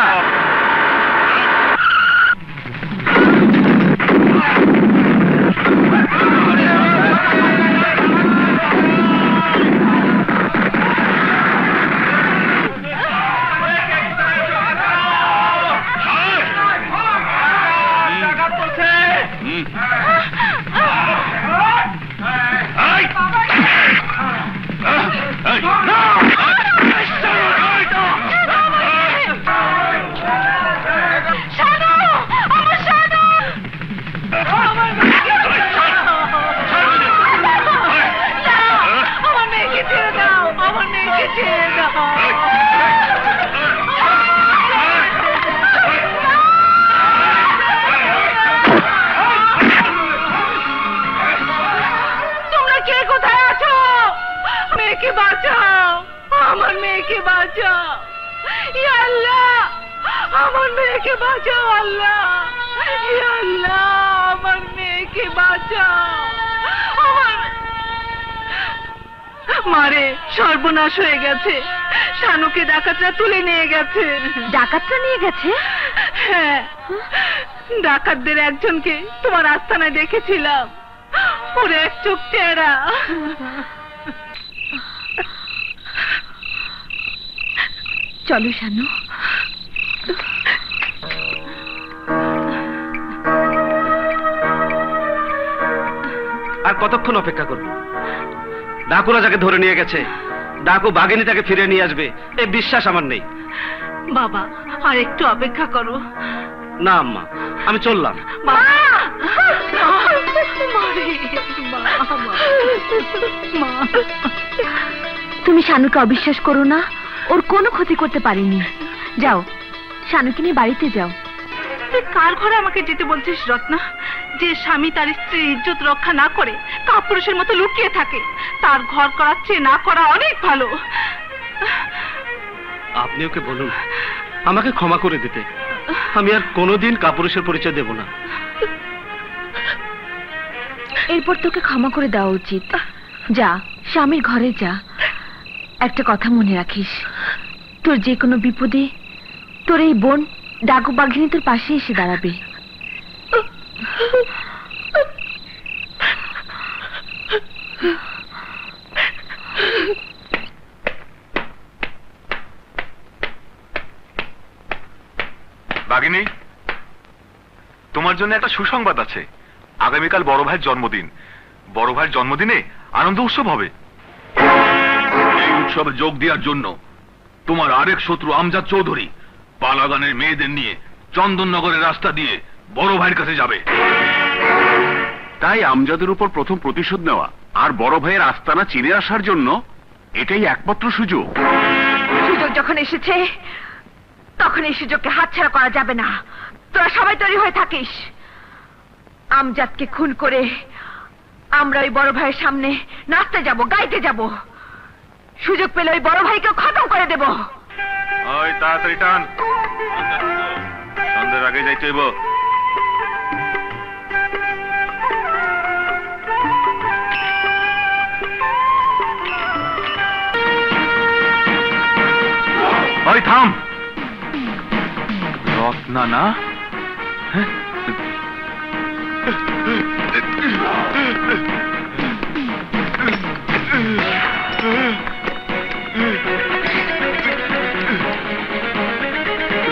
আমার মেয়েকে ছেড়ে দাও, আমার মেয়েকে ছেড়ে দাও। তোমরা কে কোথায় আছো? মেয়েকে বাঁচাও, আমার মেয়েকে বাঁচাও। ইয়া আল্লাহ, আমার মেয়েকে বাঁচাও আল্লাহ। ইয়া আল্লাহ, আমার মেয়েকে বাঁচাও। মারে, সর্বনাশ হয়ে গেছে। শানুকে ডাকাতরা তুলে নিয়ে গেছে। ডাকাতরা নিয়ে গেছে? হ্যাঁ, ডাকাতদের একজনকে তোমার আস্তানায় দেখেছিলাম। ওর এক চোখ টেরা। চলো শানু। আর কতক্ষণ অপেক্ষা করবো? ডাকুরা যাকে ধরে নিয়ে গেছে, ডাকু বাঘিনী তাকে ফিরে নিয়ে আসবে, এই বিশ্বাস আমার নেই। বাবা, আর একটু অপেক্ষা করো। না আম্মা, আমি চললাম। তুমি শানুকে অবিশ্বাস করো না, ওর কোনো ক্ষতি করতে পারিনি। যাও, শানুকে নিয়ে বাড়িতে যাও। তুই কার ঘরে আমাকে যেতে বলছিস রত্না? যে স্বামী তার স্ত্রীর ইজ্জত রক্ষা না করে কাপুরুষের মতো লুকিয়ে থাকে, তার ঘর করার চেয়ে না করা অনেক ভালো। আপনি ওকে বলুন আমাকে ক্ষমা করে দিতে। আমি আর কোনোদিন কাপুরুষের পরিচয় দেব না। এরপর তোকে ক্ষমা করে দেওয়া উচিত। যা, স্বামীর ঘরে যা। একটা কথা মনে রাখিস, তোর যে কোনো বিপদে তোর এই বোন ডাকু বাঘিনী তোর পাশে এসে দাঁড়াবে। বাগিনী, তোমার জন্য একটা সুসংবাদ আছে। আগামীকাল বড় ভাইয়ের জন্মদিন। বড় ভাইয়ের জন্মদিনে আনন্দ উৎসব হবে। এই উৎসবে যোগ দেওয়ার জন্য তোমার আরেক শত্রু আমজাদ চৌধুরী পালাগানের মেয়েদের নিয়ে চন্দননগরের রাস্তা দিয়ে বড় ভাইয়ের কাছে যাবে। তাই আমজাদের উপর প্রথম প্রতিশোধ নেওয়া আর বড় ভাইয়ের আস্তানা চিনে আসার জন্য এটাই একমাত্র সুযোগ। সুযোগ যখন এসেছে তখন এই সুযোগকে হাতছাড়া করা যাবে না। তোরা সবাই তৈরি হয়ে থাকিস। আমজাদকে খুন করে আমরা ওই বড় ভাইয়ের সামনে নাচতে যাব, গাইতে যাব। সুযোগ পেলে ওই বড় ভাইকে খতম করে দেব। ওই তাড়াতাড়ি টান, সন্ধ্যের আগে যাইতে হইব। ওই থাম। রত্না না?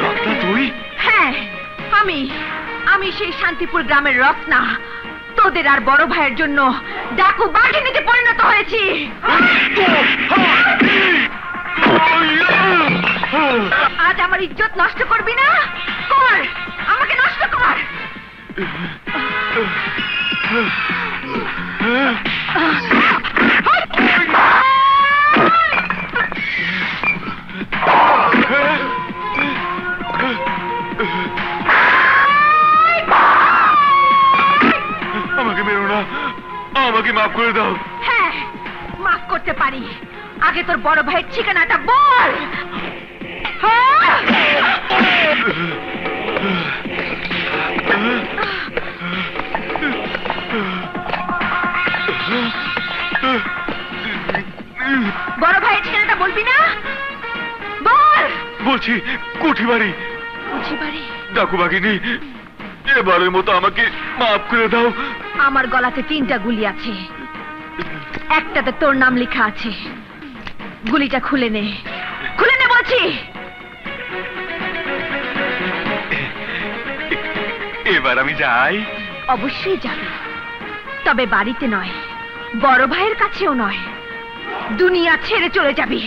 রত্না তুই? হ্যাঁ, আমি সেই শান্তিপুর গ্রামের রত্না। তোদের আর বড় ভাইয়ের জন্য ডাকু বাঘিনীতে পরিণত হয়েছি। আজ আমার ইজ্জত নষ্ট করবি না? কর, আমাকে নষ্ট কর। আমাকে মেরো না, আমাকে মাফ করে দাও। হ্যাঁ, মাফ করতে পারি। আগে তোর বড় ভাইয়ের ঠিকানাটা বল। হ্যাঁ? বলবি না? বল। বলছি কুঠি বাড়ি। বুঝি বাড়ি? ডাকু বাঘিনী, এবারের মতো আমাকে মাফ করে দাও। আমার গলাতে 3টা গুলি আছে, একটাতে তোর নাম লেখা আছে। গুলিটা খুলে নে, খুলে নে বলছি। এবার আমি যাই। অবশ্যই যাবি, তবে বাড়িতে নয়, বড় ভাইয়ের কাছেও নয়, দুনিয়া ছেড়ে চলে যাবি।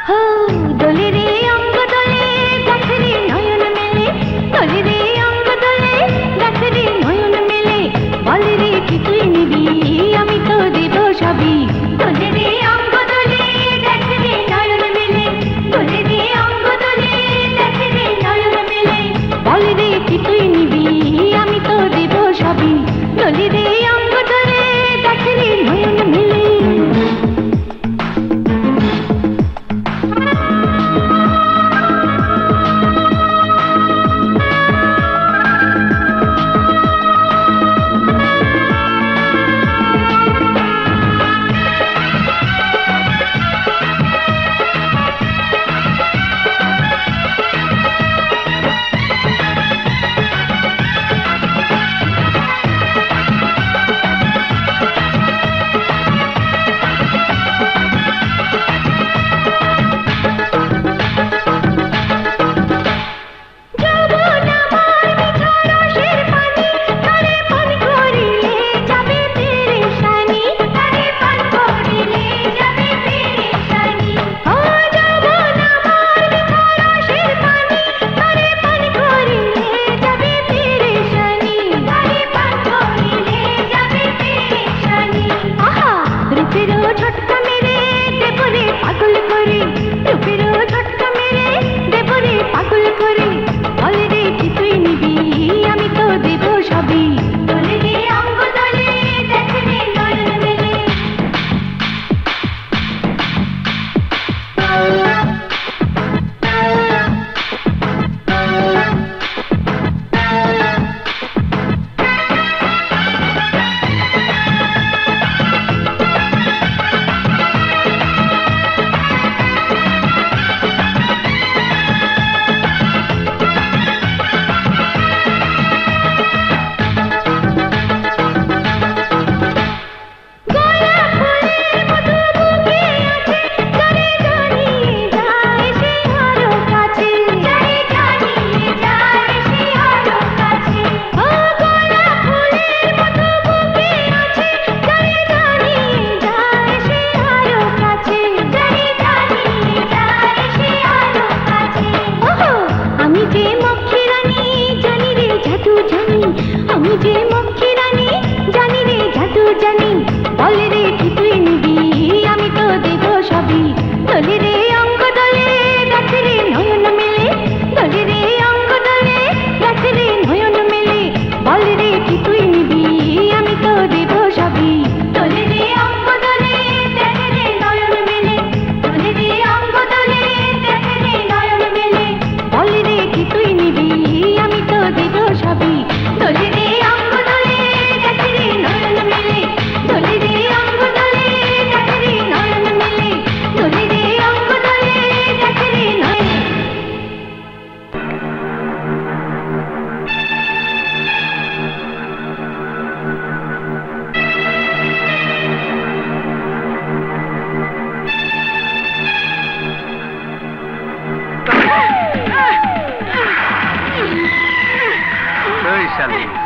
হো দোলে রে অঙ্গ দোলে গাছে রে নয়ন মেলে, দোলে রে অঙ্গ দোলে গাছে রে নয়ন মেলে, বলে রে কি তুই নিবি আমি তো দেব সবই। দোলে রে অঙ্গ দোলে গাছে রে নয়ন মেলে, দোলে রে অঙ্গ দোলে গাছে রে নয়ন মেলে, বলে রে কি তুই নিবি আমি তো দেব সবই। দোলে রে অঙ্গ দোলে গাছে রে নয়ন মেলে।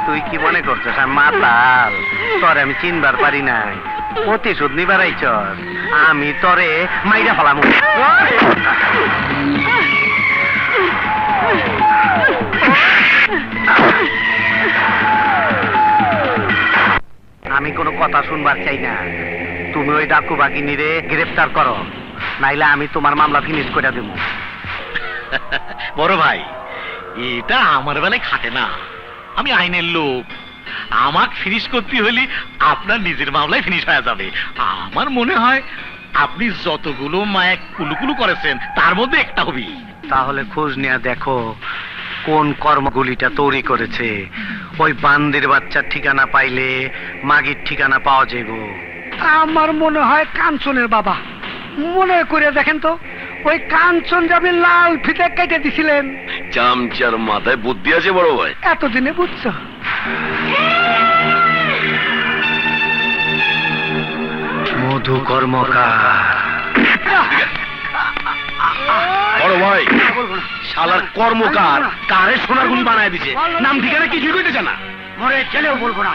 তুই কি মনে করছিস আমি মাতাল? তোরে আমি চিনবার পারি নাই, প্রতিশোধ নিবার আইছস। আমি তোরে মাইরা ফেলাম। আমি কোনো কথা শুনবার চাই না। তুমি ওই ডাকু বাগিনীরে গ্রেফতার করো, নাইলে আমি তোমার মামলা ফিনিশ করে দেব। বড় ভাই, এটা আমার বেলায় খাটে না। আমি আইনের লোক, আমাকে ফিনিশ করতে হলে আপনার নিজের মামলায় ফিনিশ হয়ে যাবে। আমার মনে হয় আপনি যতগুলো মায়া কুলুকুলু করেছেন তার মধ্যে একটা হবে। তাহলে খোঁজ নিয়ে দেখো কোন কর্মগুলিটা তৈরি করেছে। ওই বান্দির বাচ্চার ঠিকানা পাইলে মাগির ঠিকানা পাওয়া যাইব। আমার মনে হয় কাঞ্চনের বাবা। মনে করে দেখেন তো, ওই কাঞ্চন যাবে লাল ফিতে কেটে দিছিলেন। চামচার মাথায় বুদ্ধি আছে বড় ভাই। এতদিনে বুঝছো? মধু কর্মকার। বড় ভাই, শালার কর্মকার কারে সোনার গুণ বানায় দিছে, নাম ঠিকানা কিছুই কইতে জানা। মরে গেলেও বলবো না,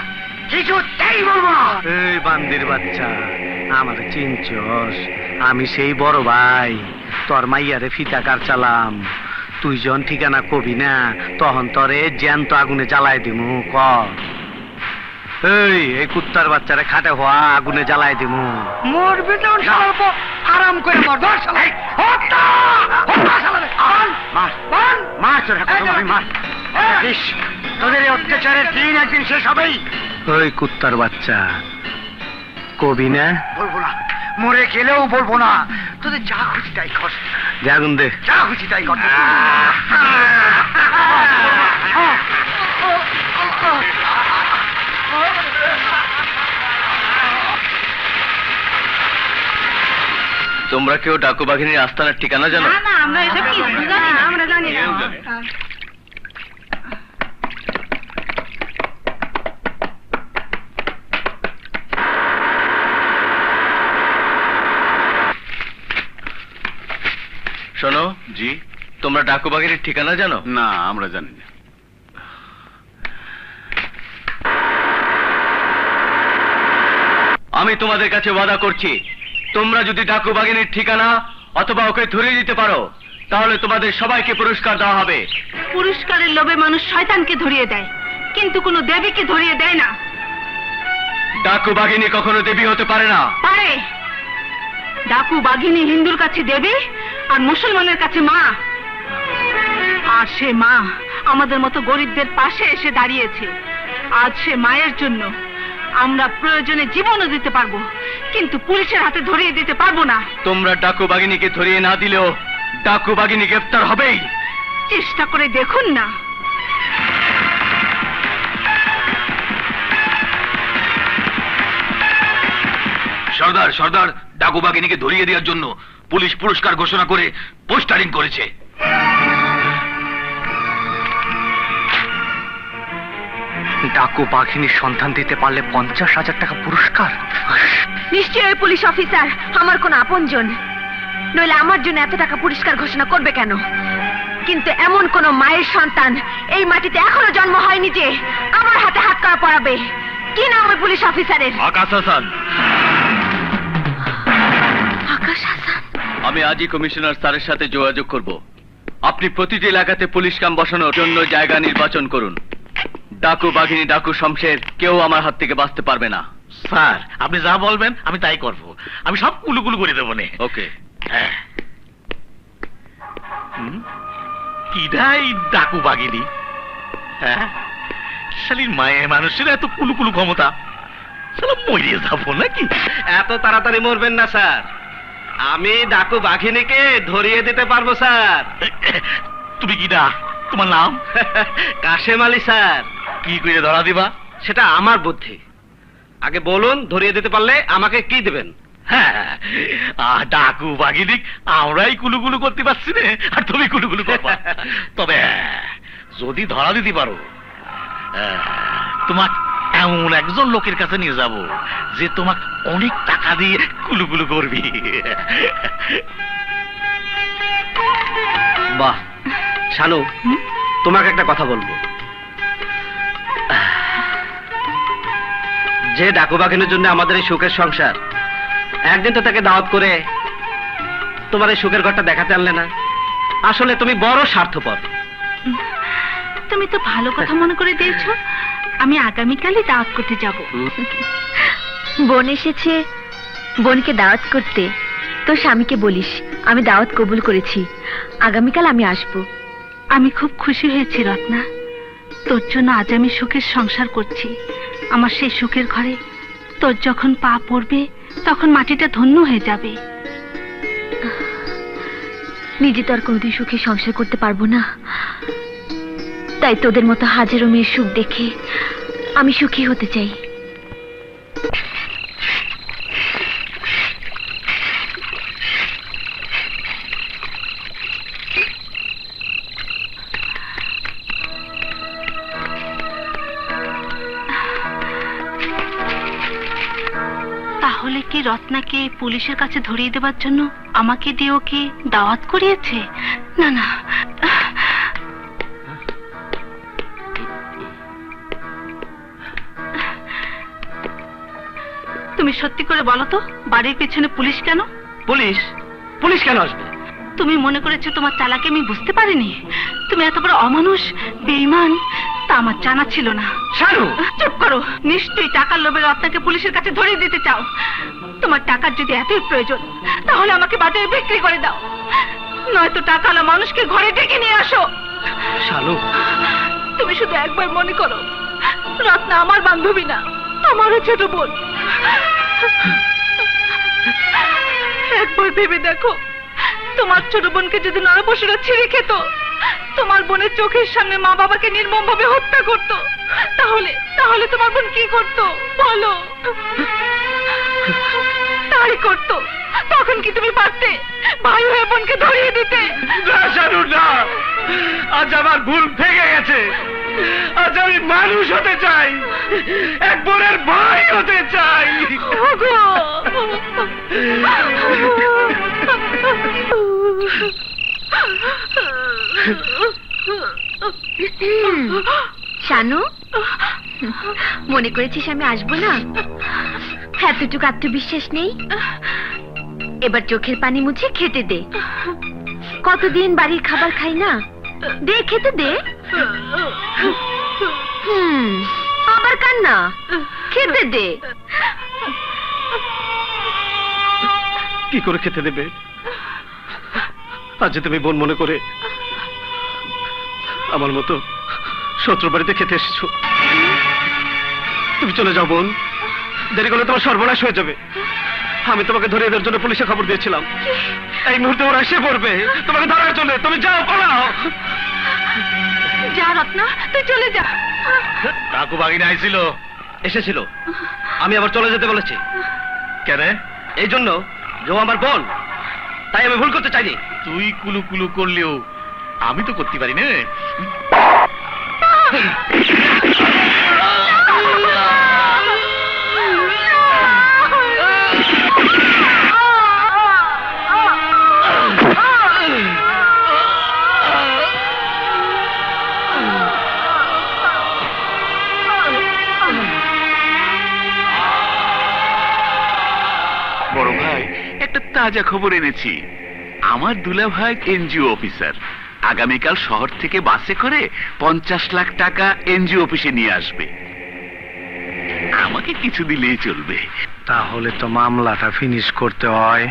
কিছুতেই বলবো না। এই বান্দির বাচ্চা, আমার চিনছস? আমি সেই বড় ভাই, তোর মাইয়ারে ফিতা কার চালাম। তুই যখন ঠিকানা কবি না, তখন তরে জ্যান্ত আগুনে জ্বালাই দিমু। ক এই কুত্তার বাচ্চারে খাটে হওয়া আগুনে জ্বালাই দিমু। মরবি যখন শালার পর আরাম করে মর। ধর শালা, হত্যা হত্যা শালারে। মার মার মার, তোর মার। তোদের এই অত্যাচারের দিন একদিন শেষ হবেই। ওই কুত্তার বাচ্চা, কবি না? বলবো না, মরে গেলেও বলবো না। তোদের যা খুশি তাই কর, আগুন দে। যা খুশি তাই কর। তোমরা কেউ ডাকু বাঘিনীর আস্তানার ঠিকানা জানো? না না, আমরা এসব কিছু জানি না, আমরা জানি না। শোনো, জি তোমরা ডাকু বাঘিনীর ঠিকানা জানো? না, আমরা জানি না। আমি তোমাদের কাছে ওয়াদা করছি, তোমরা যদি ডাকু বাঘিনীর ঠিকানা অথবা ওকে ধরিয়ে দিতে পারো, তাহলে তোমাদের সবাইকে পুরস্কার দেওয়া হবে। পুরস্কারের লোভে মানুষ শয়তানকে ধরিয়ে দেয়, কিন্তু কোনো দেবীকে ধরিয়ে দেয় না। ডাকু বাঘিনী কখনো দেবী হতে পারে না। পারে। ডাকু বাঘিনী হিন্দুর কাছে দেবী আর মুসলমানের কাছে মা। আর সে মা আমাদের মতো গরিবদের পাশে এসে দাঁড়িয়েছে। আজ সে মায়ের জন্য আমরা প্রয়োজনে জীবনও দিতে পারবো, কিন্তু পুলিশের হাতে ধরিয়ে দিতে পারবো না। তোমরা ডাকু বাঘিনীকে ধরিয়ে না দিলেও ডাকু বাঘিনী গ্রেফতার হবেই। চেষ্টা করে দেখুন না। সর্দার সর্দার, ডাকু বাঘিনীকে ধরিয়ে দেওয়ার জন্য পুলিশ পুরস্কার ঘোষণা করে পোস্টারিং করেছে। ডাকু বাঘিনীর সন্ধান দিতে পারলে 50,000 টাকা পুরস্কার। নিশ্চয়ই ওই পুলিশ অফিসার আমার কোন আপনজন, নইলে আমার জন্য এত টাকা পুরস্কার ঘোষণা করবে কেন? কিন্তু এমন কোন মায়ের সন্তান এই মাটিতে এখনো জন্ম হয়নি যে আমার হাতে হাত করা পড়াবে। কি নাম ওই পুলিশ অফিসারের? আকাশ হাসান। আকাশ হাসান। আমি আজই কমিশনার স্যারের সাথে যোগাযোগ করব। আপনি প্রতিটি এলাকাতে পুলিশ ক্যাম্প বসানোর জন্য জায়গা নির্বাচন করুন। ডাকু বাঘিনী, ডাকু শমশের কেউ আমার হাত থেকে বাঁচতে পারবে না। স্যার, আপনি যা বলবেন আমি তাই করব। আমি সব কুলুকুলু করে দেবো নে। ওকে। হ্যাঁ। কিডাই ডাকু বাগিনি? হ্যাঁ, শালির মায়ে মানুষের এত কুলুকুলু ক্ষমতা, শালা মরিয়ে যাবো নাকি? এত তাড়াতাড়ি মরবেন না স্যার, আমি ডাকু বাঘিনীকে ধরিয়ে দিতে পারবো স্যার। তুমি কিডা? তোমার নাম? কাশেম আলী স্যার। কি করে ধরা দিবা? সেটা আমার বুদ্ধি। আগে বলুন, ধরিয়ে দিতে পারলে আমাকে কি দেবেন? হ্যাঁ, ডাকু বাগিনি আমরাই কুলুকুলু করতে পারছি না, আর তুমি কুলুকুলু করবা। তবে যদি ধরা দিতে পারো, তোমাক এমন একজন লোকের কাছে নিয়ে যাব যে তোমাক অনেক টাকা দিয়ে কুলুকুলু করবি। বাহ শানু, তোমাকে একটা কথা বলবো। যে ডাকু বাঘিনীর জন্য আমাদের এই সুখের সংসার, একদিন তো তাকে দাওয়াত করে তোমার এই সুখের ঘরটা দেখাতে আনলে না। আসলে তুমি বড় স্বার্থপর। তুমি তো ভালো কথা মনে করে দিয়েছো। আমি আগামীকালই দাওয়াত করতে যাব। বোন এসেছে বোনকে দাওয়াত করতে, তো স্বামীকে বলিস আমি দাওয়াত কবুল করেছি, আগামীকাল আমি আসবো। আমি খুব খুশি হয়েছি রত্না, তোর জন্য আজ আমি সুখের সংসার করছি। আমার সেই সুখের ঘরে তোর যখন পা পড়বে তখন মাটিটা ধন্য হয়ে যাবে। নিজে তো আর কোনোদিন সুখে সংসার করতে পারবো না, তাই তোদের মতো হাজারো মেয়ের সুখ দেখে আমি সুখী হতে চাই। তাহলে কি রত্নাকে পুলিশের কাছে ধরিয়ে দেবার জন্য আমাকে দিয়ে ওকে দাওয়াত করিয়েছে? না না, তুমি সত্যি করে বলো তো, বাড়ির পেছনে পুলিশ কেন? পুলিশ? পুলিশ কেন আসবে? তুমি মনে করেছো তোমার চালাকি আমি বুঝতে পারিনি? তুমি এত বড় অমানুষ, বেঈমান, তা আমার জানা ছিল না। শানু! চুপ করো। নিশ্চয়ই টাকার লোভে রত্নাকে পুলিশের কাছে ধরিয়ে দিতে চাও। তোমার টাকার যদি এতই প্রয়োজন তাহলে আমাকে বাজারে বিক্রি করে দাও, নয়তো টাকালা মানুষকে ঘরে ডেকে নিয়ে আসো। শানু! তুমি শুধু একবার মনে করো, রত্না আমার বান্ধবী না, আমারও ছোট বোন। একবার ভেবে দেখো, তোমার ছোট বোনকে যদি নরপশুরা ছিঁড়ে খেত, তোমার বোনের চোখের সামনে মা বাবাকে নির্মম ভাবে হত্যা করত, তাহলে তাহলে তোমার বোন কি করত বলো? তাই করত। তখন কি তুমি পারতে ভাই হয়ে বোনকে ধরিয়ে দিতে? না শানু, না! আজ আমার ভুল ভেঙে গেছে। আজ আমি মানুষ হতে চাই, এক বোনের ভাই হতে চাই। ওগো! শানু, মনে করেছিস আমি আসবো না? এতটুকু আত্মবিশ্বাস নেই? এবার চোখের পানি মুছে খেতে দে। কতদিন বাড়ির খাবার খাই না, দে খেতে দে। আবার কান্না, খেতে দে। কি করে খেতে দেবে? আজ তুমি বোন মনে করে আমার মতো শত্রু বাড়িতে খেতে এসেছো। তুমি চলে যাও বোন, দেরি করলে তোমার সর্বনাশ হয়ে যাবে। আমি তোমাকে ধরে এদের জন্য পুলিশে খবর দিয়েছিলাম। এই মুহূর্তে ওরা এসে পড়বে তোমাকে ধরার জন্য। তুমি যাও, পালাও। যা রত্না, তুই চলে যা। কাকু বাগিনী আইছিল? এসেছিল, আমি আবার চলে যেতে বলেছি। কেন? এই জন্য যে ও আমার বোন, তাই আমি ভুল করতে চাইনি। তুই কুলু কুলু করলেও আমি তো করতে পারি না। বড় ভাই, একটা তাজা খবর এনেছি। আমার দুলা ভাই এনজিও অফিসার, আগামীকাল শহর থেকে বাসে করে 50 লাখ টাকা এনজিও অফিসে নিয়ে আসবে। আমাকে কিছু দিলেই চলবে। তাহলে তো মামলাটা ফিনিশ করতে হয়।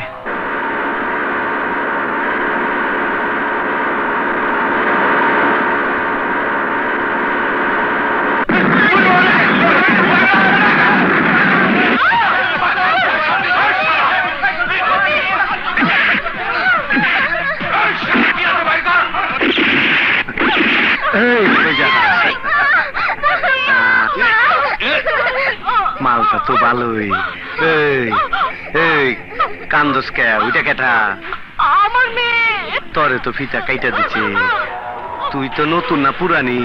মালটা তো ভালোই। এই এই কান্দস কে? ওইটা কেটা? আমার মেয়ে। তরে তো ফিতা কাইটা দিচ্ছে। তুই তো নতুন না পুরানি?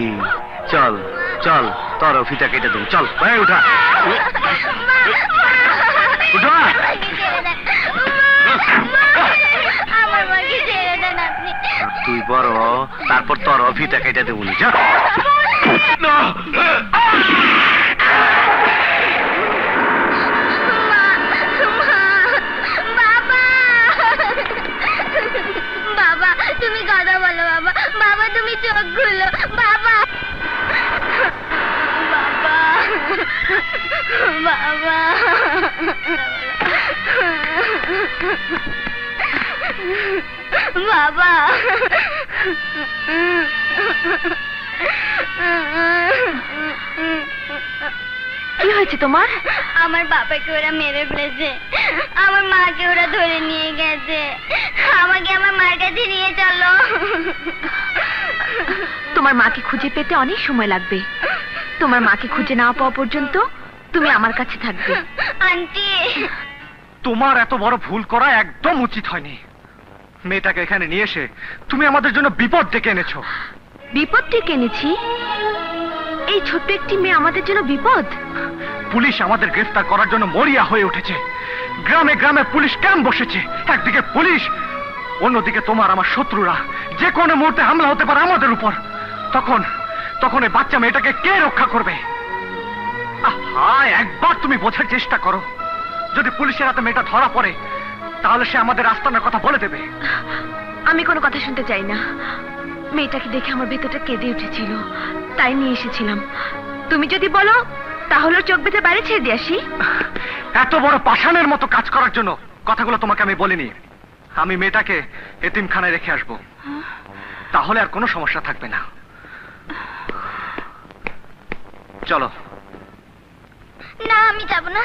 চল চল, তোর ফিতা কেটে দেব। চল ভাই, উঠা উঠা। তুই বড়, তারপর তোর ফিতা কেটে দেব। যা। বাবা তুমি কথা বলো, বাবা বাবা তুমি চোখ খুলো বাবা। বাবা বাবা বাবা হয়েছে তোমার? আমার বাবাকে ওরা মেরে ফেলেছে, আমার মাকে ওরা ধরে নিয়ে গেছে, আমাকে আমার মার কাছে নিয়ে চলো। তোমার মাকে খুঁজে পেতে অনেক সময় লাগবে। তোমার মাকে খুঁজে না পাওয়া পর্যন্ত তুমি আমার কাছে থাকবে। আন্টি, তোমার এত বড় ভুল করা একদম উচিত হয়নি। মেয়েটাকে এখানে নিয়ে এসে তুমি আমাদের জন্য বিপদ ডেকে এনেছো। বিপদ ডেকে এনেছি? এই ছোট্ট একটি মেয়ে আমাদের জন্য বিপদ? পুলিশ আমাদের গ্রেফতার করার জন্য মরিয়া হয়ে উঠেছে। গ্রামে গ্রামে পুলিশ ক্যাম্প বসেছে। একদিকে পুলিশ, অন্যদিকে তোমার আমার শত্রুরা। যে কোনো মুহূর্তে হামলা হতে পারে আমাদের উপর। তখন এই বাচ্চা মেয়েটাকে কে রক্ষা করবে? আহা, একবার তুমি বোঝার চেষ্টা করো। যদি পুলিশের হাতে মেয়েটা ধরা পড়ে তাহলে সে আমাদের আস্তানার কথা বলে দেবে। আমি কোনো কথা শুনতে চাই না। মেয়েটাকে দেখে আমার ভেতরটা কেঁদে উঠেছিল, তাই নিয়ে এসেছিলাম। তুমি যদি বলো তাহলে ওর চোখ বেঁধে বাইরে ছেড়ে দিয়ে আসি। এত বড় পাষাণের মতো কাজ করার জন্য কথাগুলো তোমাকে আমি বলিনি। আমি মেয়েটাকে এতিমখানায় রেখে আসবো, তাহলে আর কোনো সমস্যা থাকবে না। চলো। না আমি যাব না।